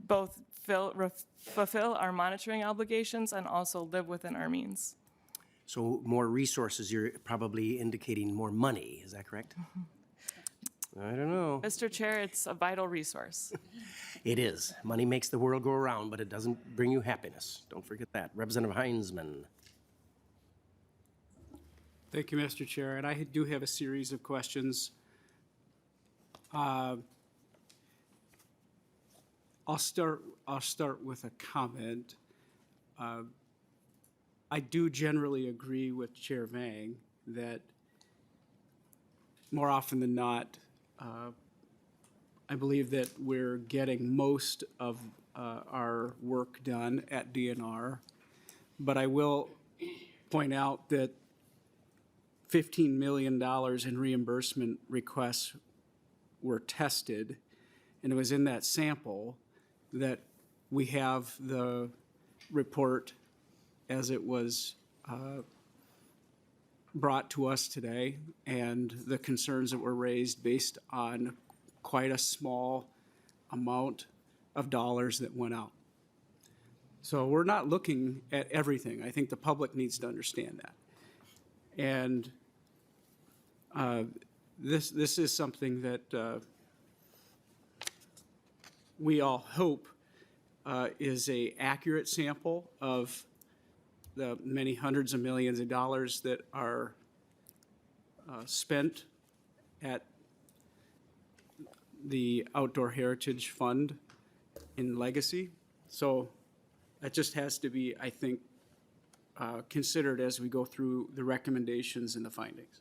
both fulfill our monitoring obligations and also live within our means. So more resources, you're probably indicating more money, is that correct? I don't know. Mr. Chair, it's a vital resource. It is. Money makes the world go around, but it doesn't bring you happiness. Don't forget that. Representative Heinzman. Thank you, Mr. Chair, and I do have a series of questions. I'll start with a comment. I do generally agree with Chair Vang that more often than not, I believe that we're getting most of our work done at DNR, but I will point out that $15 million in reimbursement requests were tested, and it was in that sample that we have the report as it was brought to us today, and the concerns that were raised based on quite a small amount of dollars that went out. So we're not looking at everything. I think the public needs to understand that. And this is something that we all hope is a accurate sample of the many hundreds of millions of dollars that are spent at the Outdoor Heritage Fund in Legacy. So that just has to be, I think, considered as we go through the recommendations and the findings.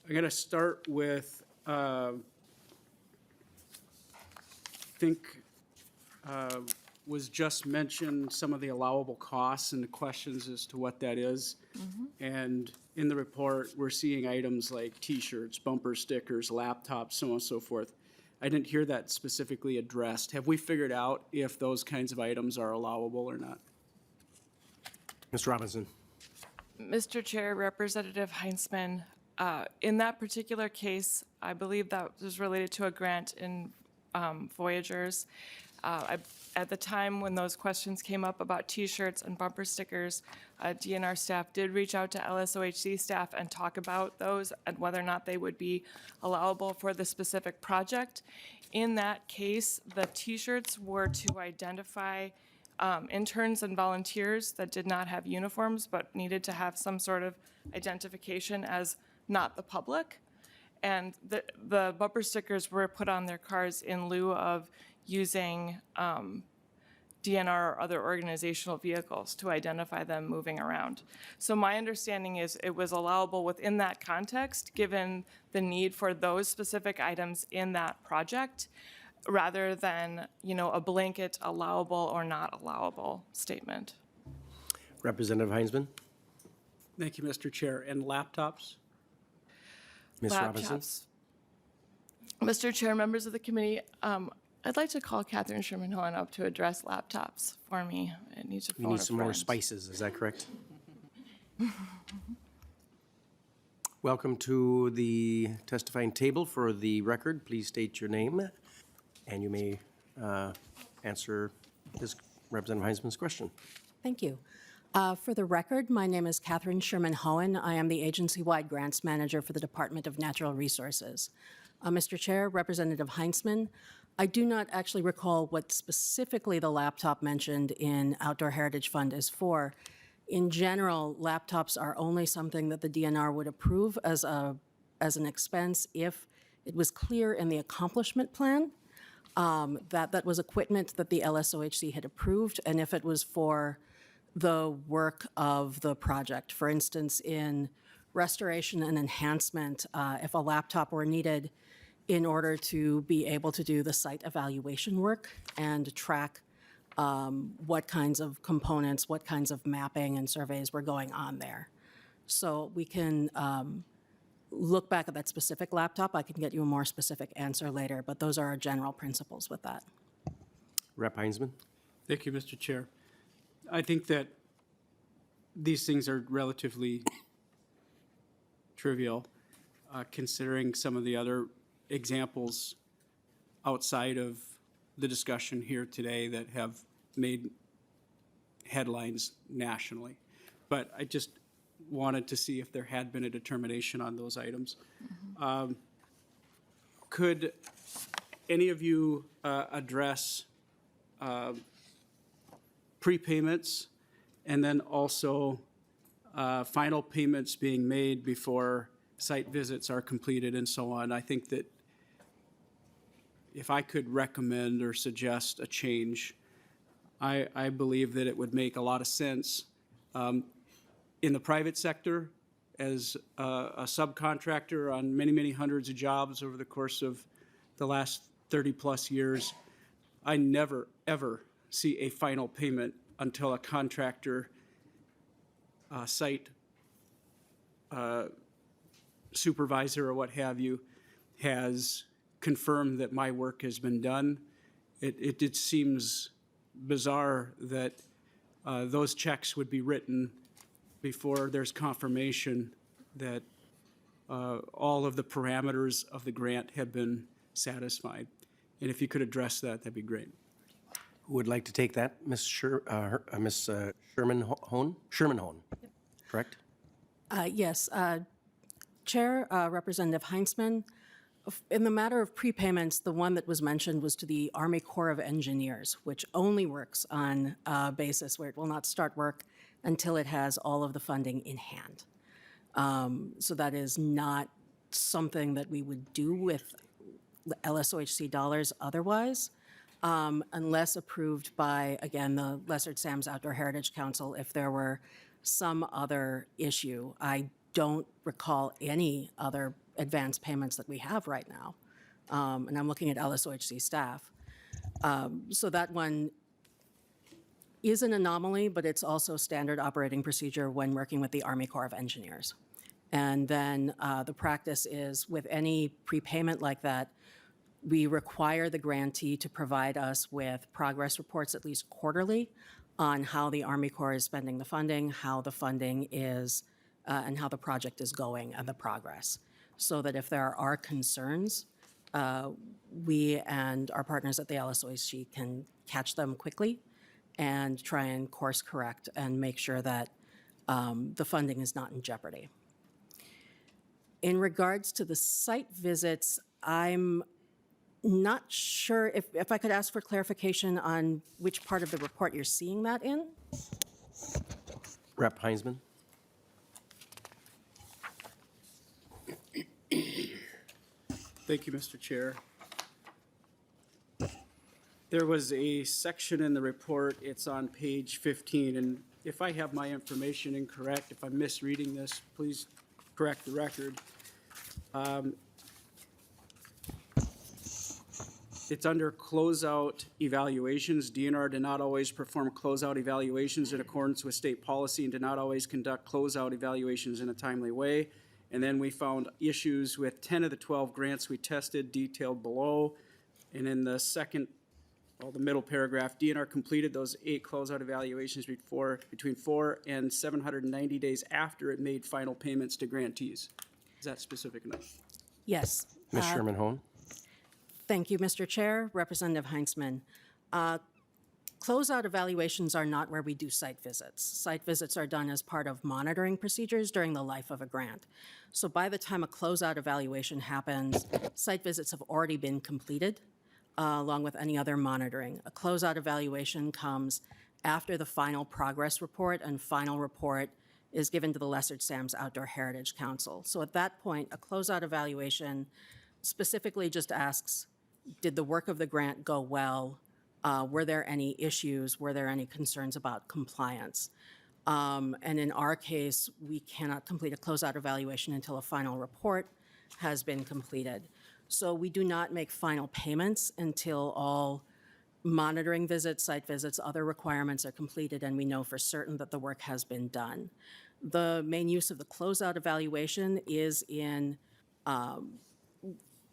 I'm going to start with, was just mentioned some of the allowable costs and the questions as to what that is. And in the report, we're seeing items like T-shirts, bumper stickers, laptops, so on and so forth. I didn't hear that specifically addressed. Have we figured out if those kinds of items are allowable or not? Mr. Robinson. Mr. Chair, Representative Heinzman, in that particular case, I believe that was related to a grant in Voyagers. At the time when those questions came up about T-shirts and bumper stickers, DNR staff did reach out to LSOHC staff and talk about those and whether or not they would be allowable for the specific project. In that case, the T-shirts were to identify interns and volunteers that did not have uniforms but needed to have some sort of identification as not the public. And the bumper stickers were put on their cars in lieu of using DNR or other organizational vehicles to identify them moving around. So my understanding is it was allowable within that context, given the need for those specific items in that project, rather than, a blanket allowable or not allowable statement. Representative Heinzman. Thank you, Mr. Chair. And laptops? Ms. Robinson. Mr. Chair, members of the committee, I'd like to call Catherine Sherman-Hohen up to address laptops for me. I need to We phone need a some more friend. spices, is that correct? Welcome to the testifying table. For the record, please state your name, and you may answer this Representative Heinzman's question. Thank you. For the record, my name is Catherine Sherman-Hohen. I am the agency-wide grants manager for the Department of Natural Resources. Mr. Chair, Representative Heinzman, I do not actually recall what specifically the laptop mentioned in Outdoor Heritage Fund is for. In general, laptops are only something that the DNR would approve as an expense if it was clear in the accomplishment plan that was equipment that the LSOHC had approved, and if it was for the work of the project. For instance, in restoration and enhancement, if a laptop were needed in order to be able to do the site evaluation work and track what kinds of components, what kinds of mapping and surveys were going on there. So we can look back at that specific laptop. I can get you a more specific answer later, but those are our general principles with that. Rep. Heinzman? Thank you, Mr. Chair. I think that these things are relatively trivial, considering some of the other examples outside of the discussion here today that have made headlines nationally. But I just wanted to see if there had been a determination on those items. Could any of you address prepayments and then also final payments being made before site visits are completed and so on? I think that if I could recommend or suggest a change, I believe that it would make a lot of sense in the private sector as a subcontractor on many, many hundreds of jobs over the course of the last 30-plus years. I never, ever see a final payment until a contractor, site supervisor or what have you, has confirmed that my work has been done. It seems bizarre that those checks would be written before there's confirmation that all of the parameters of the grant have been satisfied. And if you could address that, that'd be great. Who would like to take that? Ms. Sherman-Hohen? Sherman-Hohen, correct? Yes. Chair, Representative Heinzman, in the matter of prepayments, the one that was mentioned was to the Army Corps of Engineers, which only works on a basis where it will not start work until it has all of the funding in hand. So that is not something that we would do with LSOHC dollars otherwise, unless approved by, again, the Lessard Sam's Outdoor Heritage Council if there were some other issue. I don't recall any other advance payments that we have right now. And I'm looking at LSOHC staff. So that one is an anomaly, but it's also standard operating procedure when working with the Army Corps of Engineers. And then the practice is with any prepayment like that, we require the grantee to provide us with progress reports at least quarterly on how the Army Corps is spending the funding, how the funding is, and how the project is going and the progress. So that if there are concerns, we and our partners at the LSOHC can catch them quickly and try and course correct and make sure that the funding is not in jeopardy. In regards to the site visits, I'm not sure if I could ask for clarification on which part of the report you're seeing that in? Rep. Heinzman? Thank you, Mr. Chair. There was a section in the report, it's on page 15, and if I have my information incorrect, if I'm misreading this, please correct the record. It's under closeout evaluations. DNR did not always perform closeout evaluations in accordance with state policy and did not always conduct closeout evaluations in a timely way. And then we found issues with 10 of the 12 grants we tested detailed below. And in the second, well, the middle paragraph, DNR completed those 8 closeout evaluations between 4 and 790 days after it made final payments to grantees. Is that specific enough? Yes. Ms. Sherman Hone? Thank you, Mr. Chair. Representative Heinzman. Closeout evaluations are not where we do site visits. Site visits are done as part of monitoring procedures during the life of a grant. So by the time a closeout evaluation happens, site visits have already been completed, along with any other monitoring. A closeout evaluation comes after the final progress report, and final report is given to the Lessard Sam's Outdoor Heritage Council. So at that point, a closeout evaluation specifically just asks, did the work of the grant go well? Were there any issues? Were there any concerns about compliance? And in our case, we cannot complete a closeout evaluation until a final report has been completed. So we do not make final payments until all monitoring visits, site visits, other requirements are completed, and we know for certain that the work has been done. The main use of the closeout evaluation is in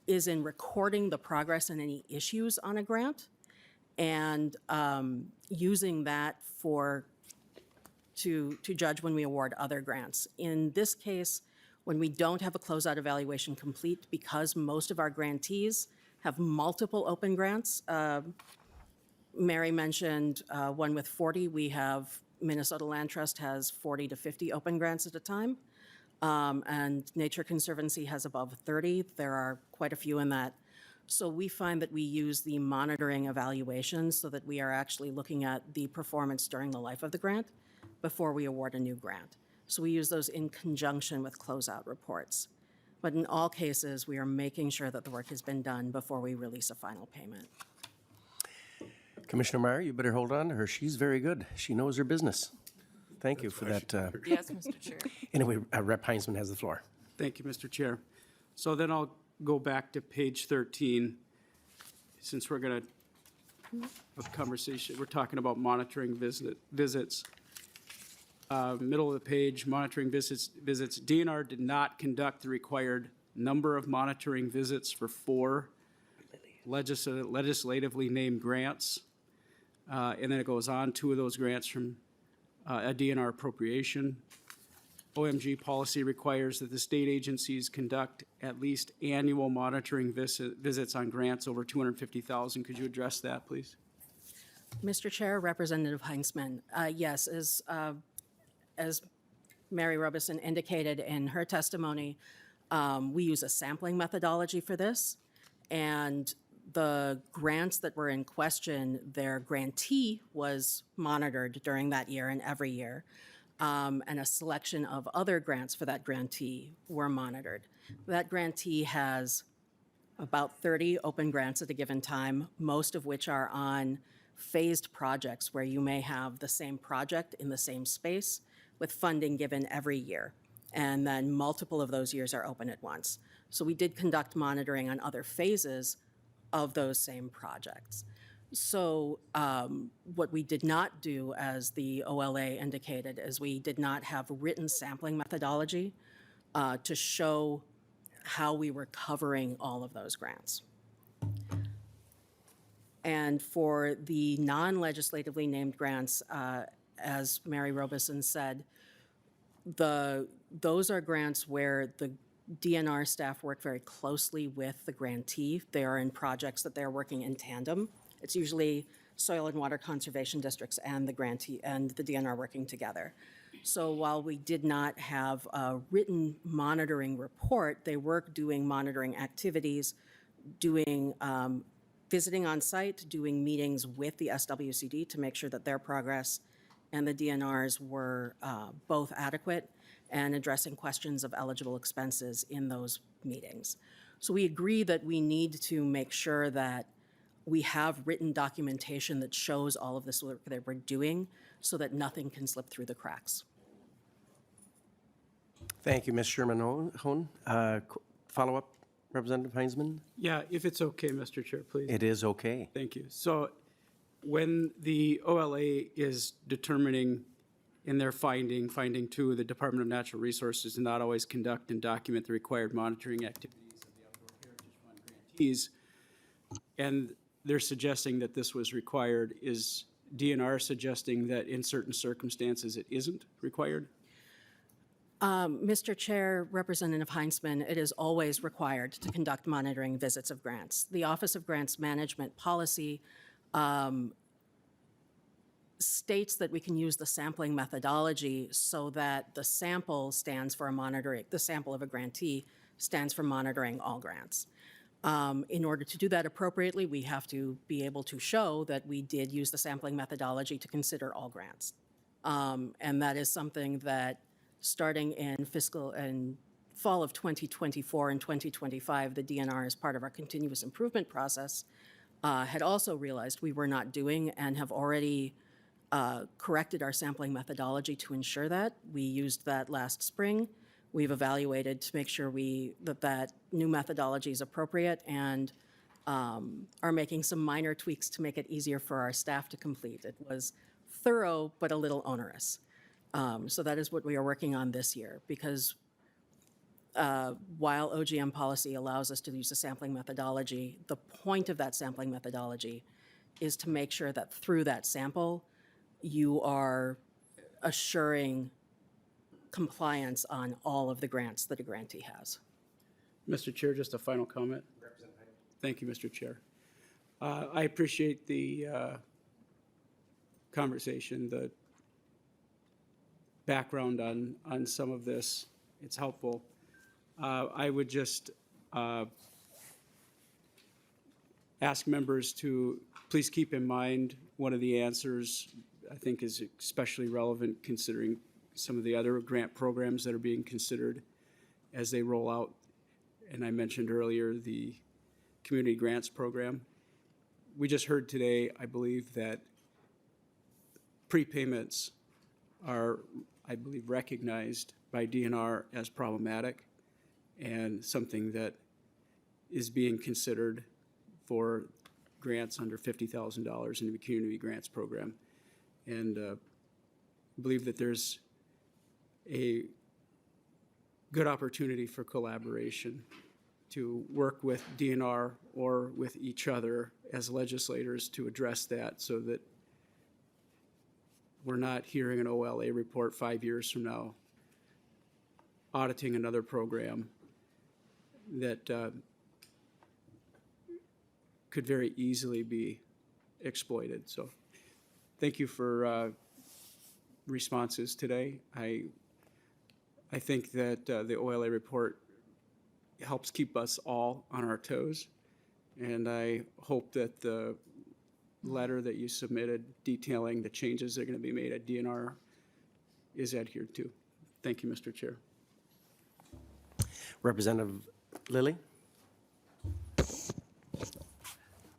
recording the progress and any issues on a grant, and using that to judge when we award other grants. In this case, when we don't have a closeout evaluation complete, because most of our grantees have multiple open grants, Mary mentioned one with 40. We have Minnesota Land Trust has 40 to 50 open grants at a time, and Nature Conservancy has above 30. There are quite a few in that. So we find that we use the monitoring evaluations so that we are actually looking at the performance during the life of the grant before we award a new grant. So we use those in conjunction with closeout reports. But in all cases, we are making sure that the work has been done before we release a final payment. Commissioner Meyer, you better hold on to her. She's very good. She knows her business. Thank you for that. Yes, Mr. Chair. Anyway, Rep. Heinzman has the floor. Thank you, Mr. Chair. So then I'll go back to page 13, since we're going to have a conversation. We're talking about monitoring visits. Middle of the page, monitoring visits. DNR did not conduct the required number of monitoring visits for 4 legislatively named grants. And then it goes on, 2 of those grants from a DNR appropriation. OMG policy requires that the state agencies conduct at least annual monitoring visits on grants over $250,000. Could you address that, please? Mr. Chair, Representative Heinzman, yes, as Mary Robeson indicated in her testimony, we use a sampling methodology for this, and the grants that were in question, their grantee was monitored during that year and every year, and a selection of other grants for that grantee were monitored. That grantee has about 30 open grants at a given time, most of which are on phased projects where you may have the same project in the same space with funding given every year, and then multiple of those years are open at once. So we did conduct monitoring on other phases of those same projects. So what we did not do, as the OLA indicated, is we did not have written sampling methodology to show how we were covering all of those grants. And for the non-legislatively named grants, as Mary Robeson said, those are grants where the DNR staff work very closely with the grantee. They are in projects that they're working in tandem. It's usually soil and water conservation districts and the grantee and the DNR working together. So while we did not have a written monitoring report, they were doing monitoring activities, doing visiting on site, doing meetings with the SWCD to make sure that their progress and the DNRs were both adequate, and addressing questions of eligible expenses in those meetings. So we agree that we need to make sure that we have written documentation that shows all of this work that we're doing so that nothing can slip through the cracks. Thank you, Ms. Sherman-Hone. Follow-up, Representative Heinzman? Yeah, if it's okay, Mr. Chair, please. It is okay. Thank you. So when the OLA is determining in their finding 2, the Department of Natural Resources does not always conduct and document the required monitoring activities of the Outdoor Heritage Fund grantees, and they're suggesting that this was required. Is DNR suggesting that in certain circumstances it isn't required? Mr. Chair, Representative Heinzman, it is always required to conduct monitoring visits of grants. The Office of Grants Management policy states that we can use the sampling methodology so that the sample stands for a monitoring, the sample of a grantee stands for monitoring all grants. In order to do that appropriately, we have to be able to show that we did use the sampling methodology to consider all grants. And that is something that starting in fall of 2024 and 2025, the DNR, as part of our continuous improvement process, had also realized we were not doing and have already corrected our sampling methodology to ensure that. We used that last spring. We've evaluated to make sure that new methodology is appropriate and are making some minor tweaks to make it easier for our staff to complete. It was thorough, but a little onerous. So that is what we are working on this year, because while OGM policy allows us to use the sampling methodology, the point of that sampling methodology is to make sure that through that sample, you are assuring compliance on all of the grants that a grantee has. Mr. Chair, just a final comment. Thank you, Mr. Chair. I appreciate the conversation, the background on some of this. It's helpful. I would just ask members to please keep in mind one of the answers I think is especially relevant considering some of the other grant programs that are being considered as they roll out. And I mentioned earlier the community grants program. We just heard today, I believe, that prepayments are, I believe, recognized by DNR as problematic and something that is being considered for grants under $50,000 in the community grants program. And I believe that there's a good opportunity for collaboration to work with DNR or with each other as legislators to address that so that we're not hearing an OLA report 5 years from now auditing another program that could very easily be exploited. So thank you for responses today. I think that the OLA report helps keep us all on our toes, and I hope that the letter that you submitted detailing the changes that are going to be made at DNR is adhered to. Thank you, Mr. Chair. Representative Lilly?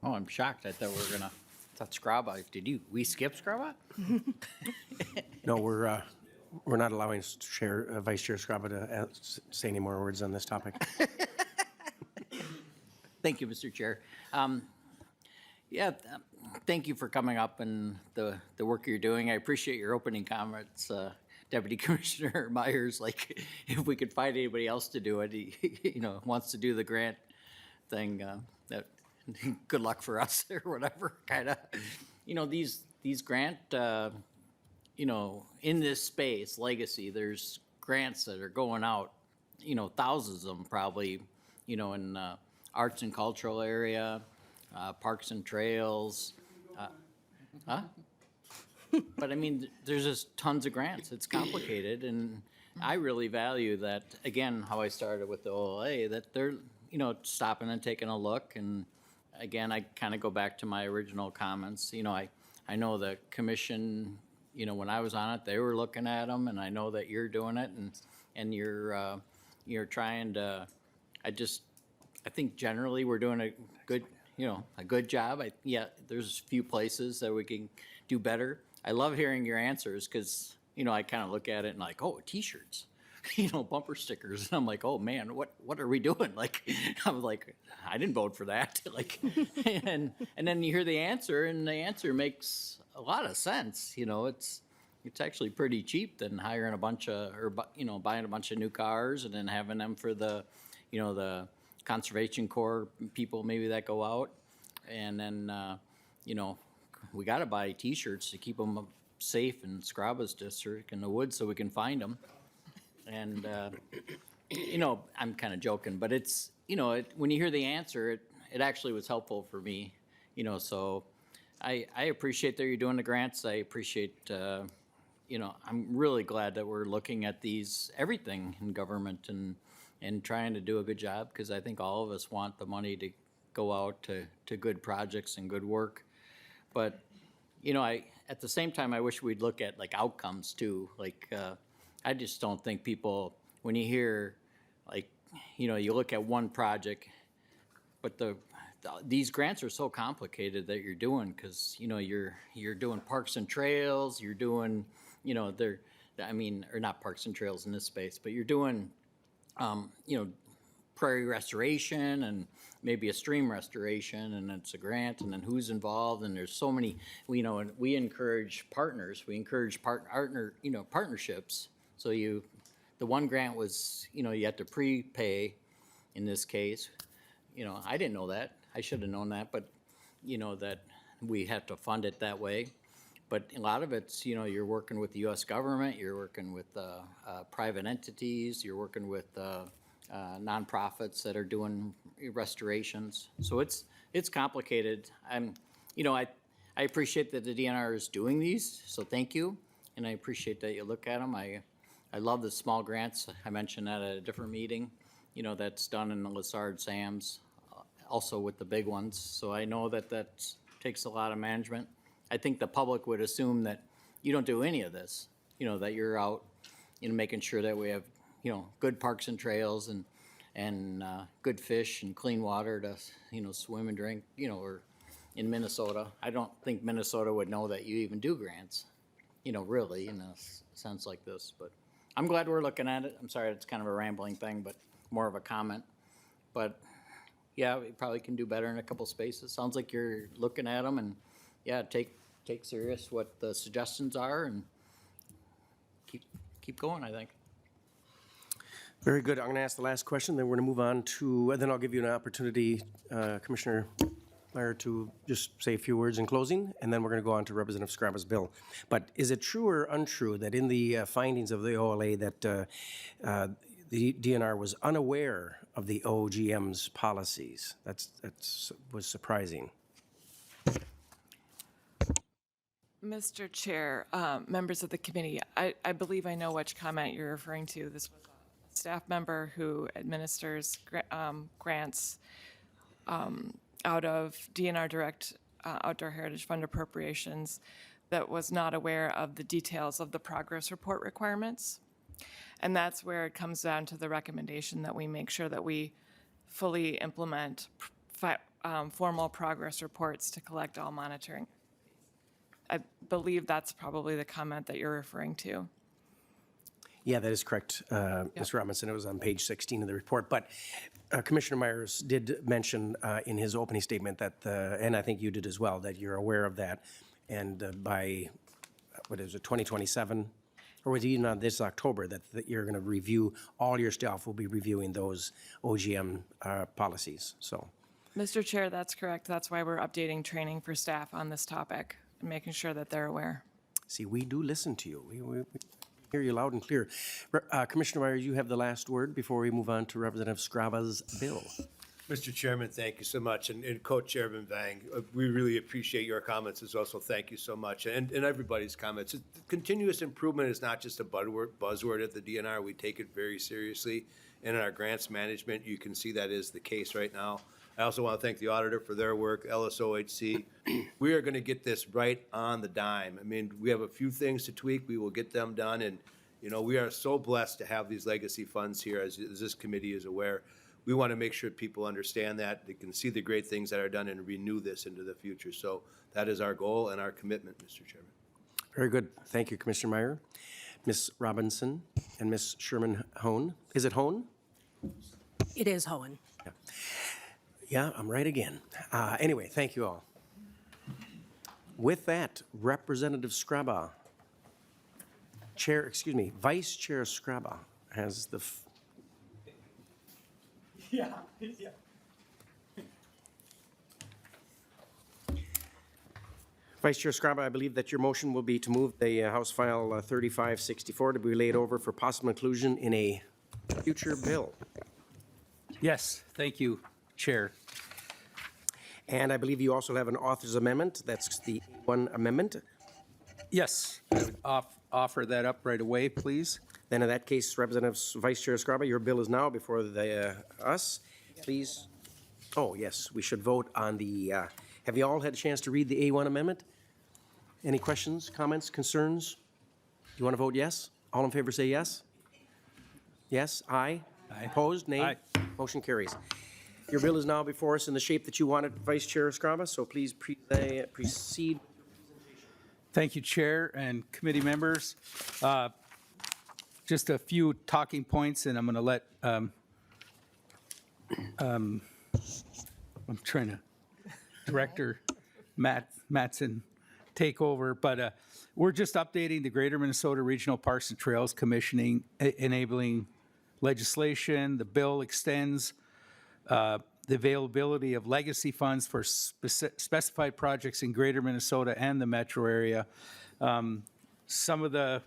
Oh, I'm shocked. I thought we were gonna, I thought Skraba, we skip Skraba? No, we're not allowing Vice Chair Skraba to say any more words on this topic. Thank you, Mr. Chair. Thank you for coming up and the work you're doing. I appreciate your opening comments, Deputy Commissioner Myers. Like, if we could find anybody else to do it, he wants to do the grant thing. That good luck for us or whatever. Kind of, these grant. In this space, legacy, there's grants that are going out, thousands of them probably, in arts and cultural area, parks and trails. But I mean, there's just tons of grants. It's complicated, and I really value that, again, how I started with the OLA, that they're, stopping and taking a look. And again, I kind of go back to my original comments. I know the commission, when I was on it, they were looking at them, and I know that you're doing it, and you're trying to. I think generally we're doing a good job. There's a few places that we can do better. I love hearing your answers because I kind of look at it and like, oh, T-shirts, bumper stickers, and I'm like, oh man, what are we doing? Like, I'm like, I didn't vote for that. Like, and then you hear the answer, and the answer makes a lot of sense. It's actually pretty cheap than hiring a bunch of, buying a bunch of new cars and then having them for the, the Conservation Corps people maybe that go out. And then, we got to buy T-shirts to keep them safe in Skraba's district in the woods so we can find them. And, I'm kind of joking, but it's, when you hear the answer, it actually was helpful for me, so I appreciate that you're doing the grants. I appreciate, I'm really glad that we're looking at everything in government and trying to do a good job, because I think all of us want the money to go out to good projects and good work. But, at the same time, I wish we'd look at like outcomes too. Like, I just don't think people, when you hear, like, you look at one project, but these grants are so complicated that you're doing, because, you're doing parks and trails, you're doing, or not parks and trails in this space, but you're doing, prairie restoration and maybe a stream restoration, and it's a grant, and then who's involved, and there's so many, and we encourage partners, we encourage partnerships. So the one grant was, you have to prepay in this case. I didn't know that. I should have known that, but, that we have to fund it that way. But a lot of it's, you're working with the U.S. government, you're working with private entities, you're working with nonprofits that are doing restorations. So it's complicated. I appreciate that the DNR is doing these, so thank you. And I appreciate that you look at them. I love the small grants. I mentioned that at a different meeting, that's done in the Lessard Sams, also with the big ones. So I know that takes a lot of management. I think the public would assume that you don't do any of this, that you're out, making sure that we have, good parks and trails and good fish and clean water to, swim and drink, or in Minnesota. I don't think Minnesota would know that you even do grants, really, in a sense like this. But I'm glad we're looking at it. I'm sorry, it's kind of a rambling thing, but more of a comment. But yeah, we probably can do better in a couple spaces. Sounds like you're looking at them, and yeah, take serious what the suggestions are and keep going, I think. Very good. I'm going to ask the last question, then we're going to move on to, and then I'll give you an opportunity, Commissioner Meyer, to just say a few words in closing, and then we're going to go on to Representative Skraba's bill. But is it true or untrue that in the findings of the OLA that the DNR was unaware of the OGM's policies? That was surprising. Mr. Chair, members of the committee, I believe I know which comment you're referring to. This was a staff member who administers grants out of DNR Direct Outdoor Heritage Fund appropriations that was not aware of the details of the progress report requirements. And that's where it comes down to the recommendation that we make sure that we fully implement formal progress reports to collect all monitoring. I believe that's probably the comment that you're referring to. Yeah, that is correct, Ms. Robinson. It was on page 16 of the report. But Commissioner Myers did mention in his opening statement that, and I think you did as well, that you're aware of that. And by, 2027? Or was it even on this October that you're going to review, all your staff will be reviewing those OGM policies, so. Mr. Chair, that's correct. That's why we're updating training for staff on this topic and making sure that they're aware. See, we do listen to you. We hear you loud and clear. Commissioner Myers, you have the last word before we move on to Representative Skraba's bill. Mr. Chairman, thank you so much. And Co-Chairman Vang, we really appreciate your comments as well, so thank you so much. And everybody's comments. Continuous improvement is not just a buzzword at the DNR. We take it very seriously. And in our grants management, you can see that is the case right now. I also want to thank the auditor for their work, LSOHC. We are going to get this right on the dime. I mean, we have a few things to tweak. We will get them done. And, we are so blessed to have these legacy funds here, as this committee is aware. We want to make sure people understand that, they can see the great things that are done and renew this into the future. So that is our goal and our commitment, Mr. Chairman. Very good. Thank you, Commissioner Meyer. Ms. Robinson and Ms. Sherman-Hone. Is it Hone? It is Hohen. Yeah, I'm right again. Anyway, thank you all. With that, Representative Skraba, Vice Chair Skraba has the Yeah. Vice Chair Skraba, I believe that your motion will be to move the House File 3564 to be laid over for possible inclusion in a future bill. Yes, thank you, Chair. And I believe you also have an author's amendment. That's the one amendment. Yes, I would offer that up right away, please. Then in that case, Representative Vice Chair Skraba, your bill is now before us. Please. Oh, yes, we should vote on the, have you all had a chance to read the A1 amendment? Any questions, comments, concerns? You want to vote yes? All in favor say yes? Yes, aye? Aye. Opposed, nay? Aye. Motion carries. Your bill is now before us in the shape that you wanted, Vice Chair Skraba, so please proceed. Thank you, Chair and committee members. Just a few talking points, and I'm going to let, I'm trying to, Director Mattson take over, but we're just updating the Greater Minnesota Regional Parks and Trails Commissioning enabling legislation. The bill extends the availability of legacy funds for specified projects in Greater Minnesota and the metro area. Some of the,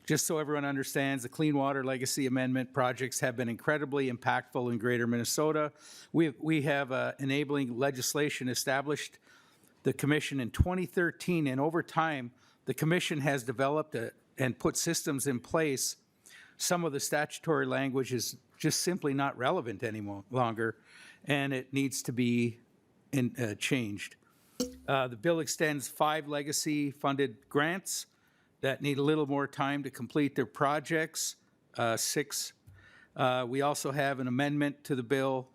just so everyone understands, the Clean Water Legacy Amendment projects have been incredibly impactful in Greater Minnesota. We have enabling legislation established the commission in 2013, and over time, the commission has developed and put systems in place. Some of the statutory language is just simply not relevant any longer, and it needs to be changed. The bill extends 5 legacy-funded grants that need a little more time to complete their projects, 6. We also have an amendment to the bill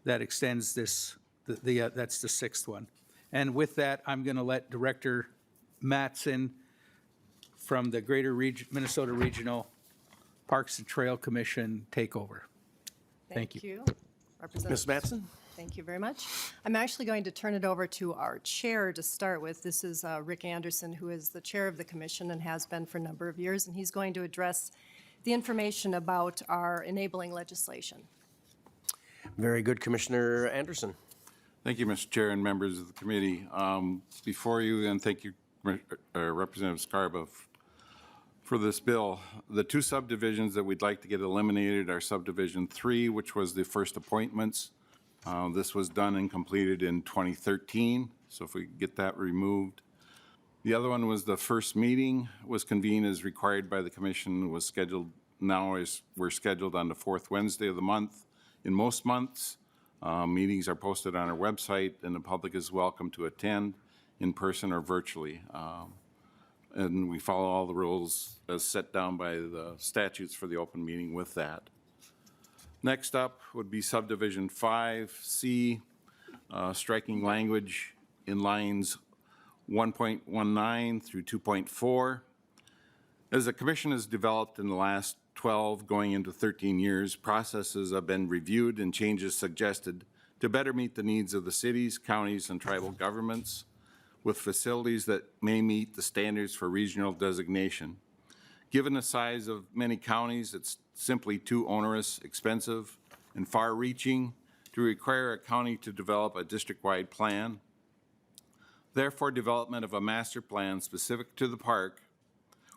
that extends this, that's the 6th one. And with that, I'm going to let Director Mattson from the Greater Minnesota Regional Parks and Trail Commission take over. Thank you. Ms. Mattson? Thank you very much. I'm actually going to turn it over to our chair to start with. This is Rick Anderson, who is the chair of the commission and has been for a number of years, and he's going to address the information about our enabling legislation. Very good, Commissioner Anderson. Thank you, Mr. Chair and members of the committee. Before you, and thank you, Representative Skraba, for this bill. The 2 subdivisions that we'd like to get eliminated are subdivision 3, which was the first appointments. This was done and completed in 2013, so if we could get that removed. The other one was the first meeting was convened as required by the commission, was scheduled, now we're scheduled on the 4th Wednesday of the month. In most months, meetings are posted on our website, and the public is welcome to attend in person or virtually. And we follow all the rules as set down by the statutes for the open meeting with that. Next up would be subdivision 5C, striking language in lines 1.19 through 2.4. As the commission has developed in the last 12 going into 13 years, processes have been reviewed and changes suggested to better meet the needs of the cities, counties, and tribal governments with facilities that may meet the standards for regional designation. Given the size of many counties, it's simply too onerous, expensive, and far-reaching to require a county to develop a district-wide plan. Therefore, development of a master plan specific to the park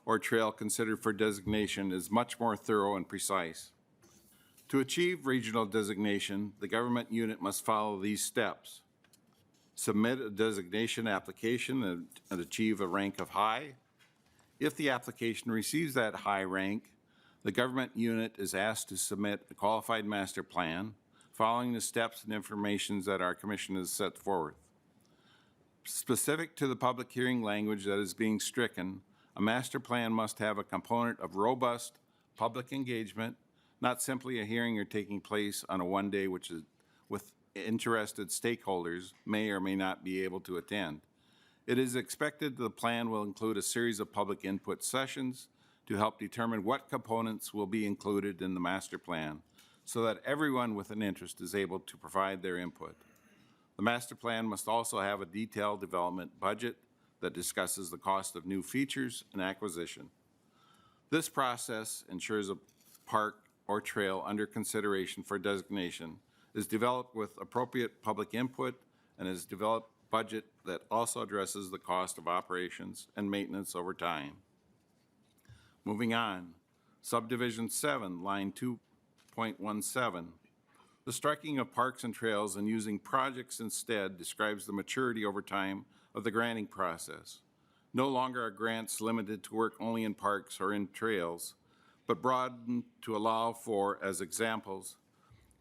or trail considered for designation is much more thorough and precise. To achieve regional designation, the government unit must follow these steps. Submit a designation application and achieve a rank of high. If the application receives that high rank, the government unit is asked to submit a qualified master plan following the steps and information that our commission has set forward. Specific to the public hearing language that is being stricken, a master plan must have a component of robust public engagement, not simply a hearing or taking place on a one-day which is with interested stakeholders may or may not be able to attend. It is expected the plan will include a series of public input sessions to help determine what components will be included in the master plan so that everyone with an interest is able to provide their input. The master plan must also have a detailed development budget that discusses the cost of new features and acquisition. This process ensures a park or trail under consideration for designation is developed with appropriate public input and is developed budget that also addresses the cost of operations and maintenance over time. Moving on, subdivision 7, line 2.17. The striking of parks and trails and using projects instead describes the maturity over time of the granting process. No longer are grants limited to work only in parks or in trails, but broadened to allow for, as examples,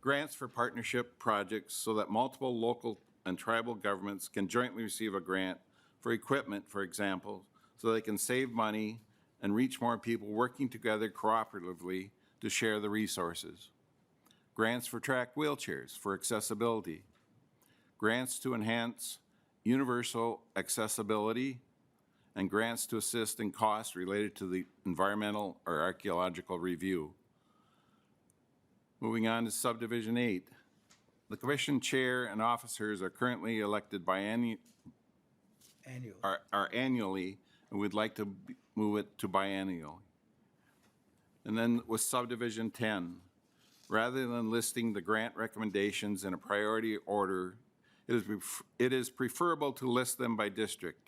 grants for partnership projects so that multiple local and tribal governments can jointly receive a grant for equipment, for example, so they can save money and reach more people working together cooperatively to share the resources. Grants for tracked wheelchairs for accessibility. Grants to enhance universal accessibility, and grants to assist in costs related to the environmental or archaeological review. Moving on to subdivision 8. The commission chair and officers are currently elected annually, and we'd like to move it to biennial. And then with subdivision 10, rather than listing the grant recommendations in a priority order, it is preferable to list them by district.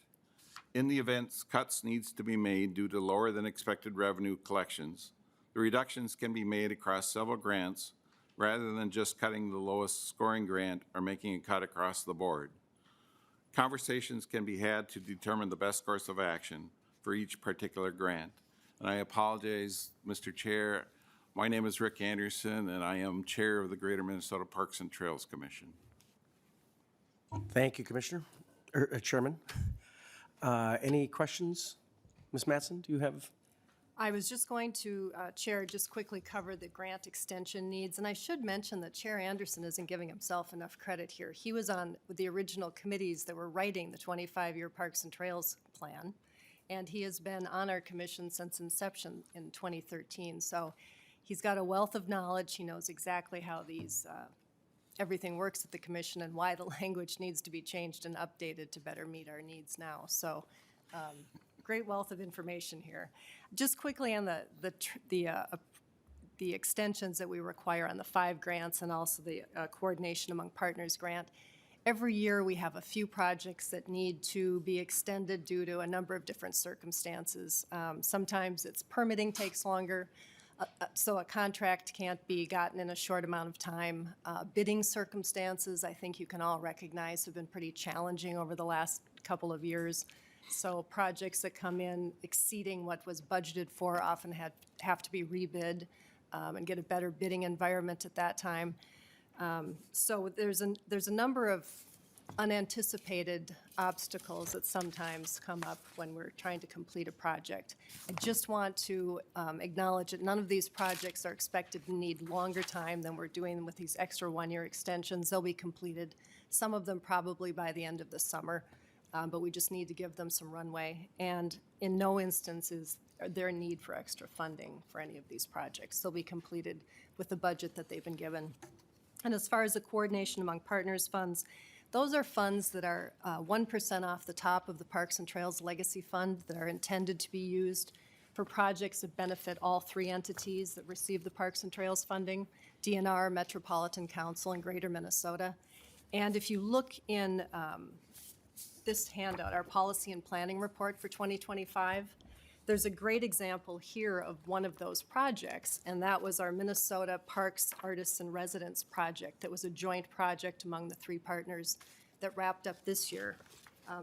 In the events cuts needs to be made due to lower than expected revenue collections, the reductions can be made across several grants rather than just cutting the lowest scoring grant or making a cut across the board. Conversations can be had to determine the best course of action for each particular grant. And I apologize, Mr. Chair. My name is Rick Anderson, and I am Chair of the Greater Minnesota Parks and Trails Commission. Thank you, Commissioner, Chairman. Any questions? Ms. Mattson, do you have? I was just going to, Chair, just quickly cover the grant extension needs. And I should mention that Chair Anderson isn't giving himself enough credit here. He was on with the original committees that were writing the 25-year Parks and Trails plan. And he has been on our commission since inception in 2013. So he's got a wealth of knowledge. He knows exactly how these, everything works at the commission and why the language needs to be changed and updated to better meet our needs now. So great wealth of information here. Just quickly on the extensions that we require on the 5 grants and also the coordination among partners grant. Every year we have a few projects that need to be extended due to a number of different circumstances. Sometimes it's permitting takes longer, so a contract can't be gotten in a short amount of time. Bidding circumstances, I think you can all recognize, have been pretty challenging over the last couple of years. So projects that come in exceeding what was budgeted for often have to be rebid and get a better bidding environment at that time. So there's a number of unanticipated obstacles that sometimes come up when we're trying to complete a project. I just want to acknowledge that none of these projects are expected to need longer time than we're doing with these extra one-year extensions. They'll be completed, some of them probably by the end of the summer, but we just need to give them some runway. And in no instance is there a need for extra funding for any of these projects. They'll be completed with the budget that they've been given. And as far as the coordination among partners funds, those are funds that are 1% off the top of the Parks and Trails Legacy Fund that are intended to be used for projects that benefit all 3 entities that receive the Parks and Trails funding, DNR, Metropolitan Council, and Greater Minnesota. And if you look in this handout, our policy and planning report for 2025, there's a great example here of one of those projects, and that was our Minnesota Parks, Artists, and Residents project. That was a joint project among the 3 partners that wrapped up this year.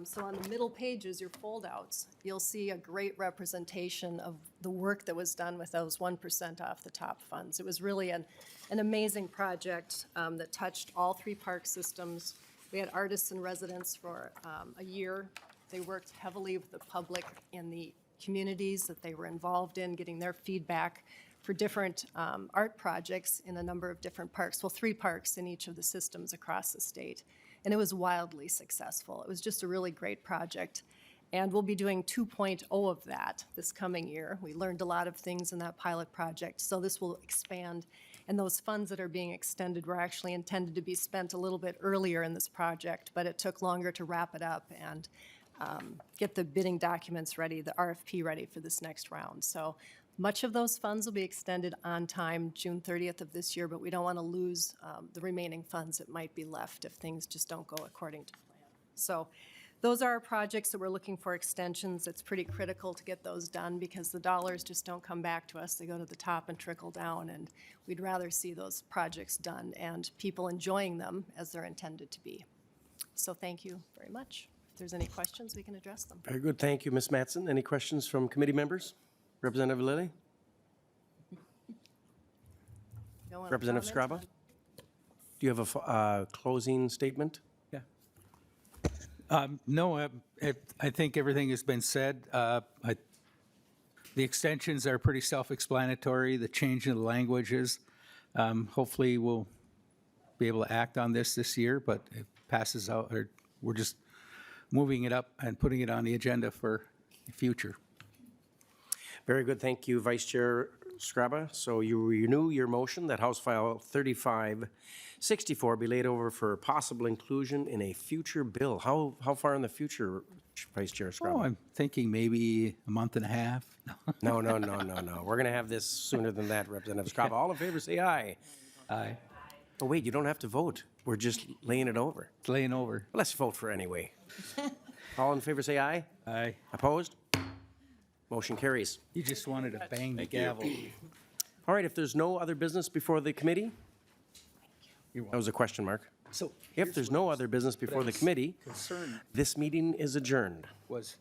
So on the middle pages, your foldouts, you'll see a great representation of the work that was done with those 1% off the top funds. It was really an amazing project that touched all 3 park systems. We had Artists and Residents for a year. They worked heavily with the public in the communities that they were involved in, getting their feedback for different art projects in a number of different parks. Well, 3 parks in each of the systems across the state. And it was wildly successful. It was just a really great project. And we'll be doing 2.0 of that this coming year. We learned a lot of things in that pilot project, so this will expand. And those funds that are being extended were actually intended to be spent a little bit earlier in this project, but it took longer to wrap it up and get the bidding documents ready, the RFP ready for this next round. So much of those funds will be extended on time, June 30th of this year, but we don't want to lose the remaining funds that might be left if things just don't go according to plan. So those are our projects that we're looking for extensions. It's pretty critical to get those done because the dollars just don't come back to us. They go to the top and trickle down, and we'd rather see those projects done and people enjoying them as they're intended to be. So thank you very much. If there's any questions, we can address them. Very good. Thank you, Ms. Mattson. Any questions from committee members? Representative Lilly? Don't wanna Representative comment? Skraba? Do you have a closing statement? No, I think everything has been said. The extensions are pretty self-explanatory, the change in the languages. Hopefully, we'll be able to act on this year, but it passes out, or we're just moving it up and putting it on the agenda for the future. Very good. Thank you, Vice Chair Skraba. So you renew your motion that House File 3564 be laid over for possible inclusion in a future bill. How far in the future, Vice Chair Oh, Skraba? I'm thinking maybe a month and a half. No. We're going to have this sooner than that, Representative Skraba. All in favor, say aye. Aye. Oh, wait, you don't have to vote. We're just laying it over. It's laying over. Let's vote for anyway. All in favor, say aye. Aye. Opposed? Motion carries. You just wanted to bang the gavel. All right, if there's no other business before the committee? That was a question mark. So If there's no other business before the committee, concern this meeting is adjourned. was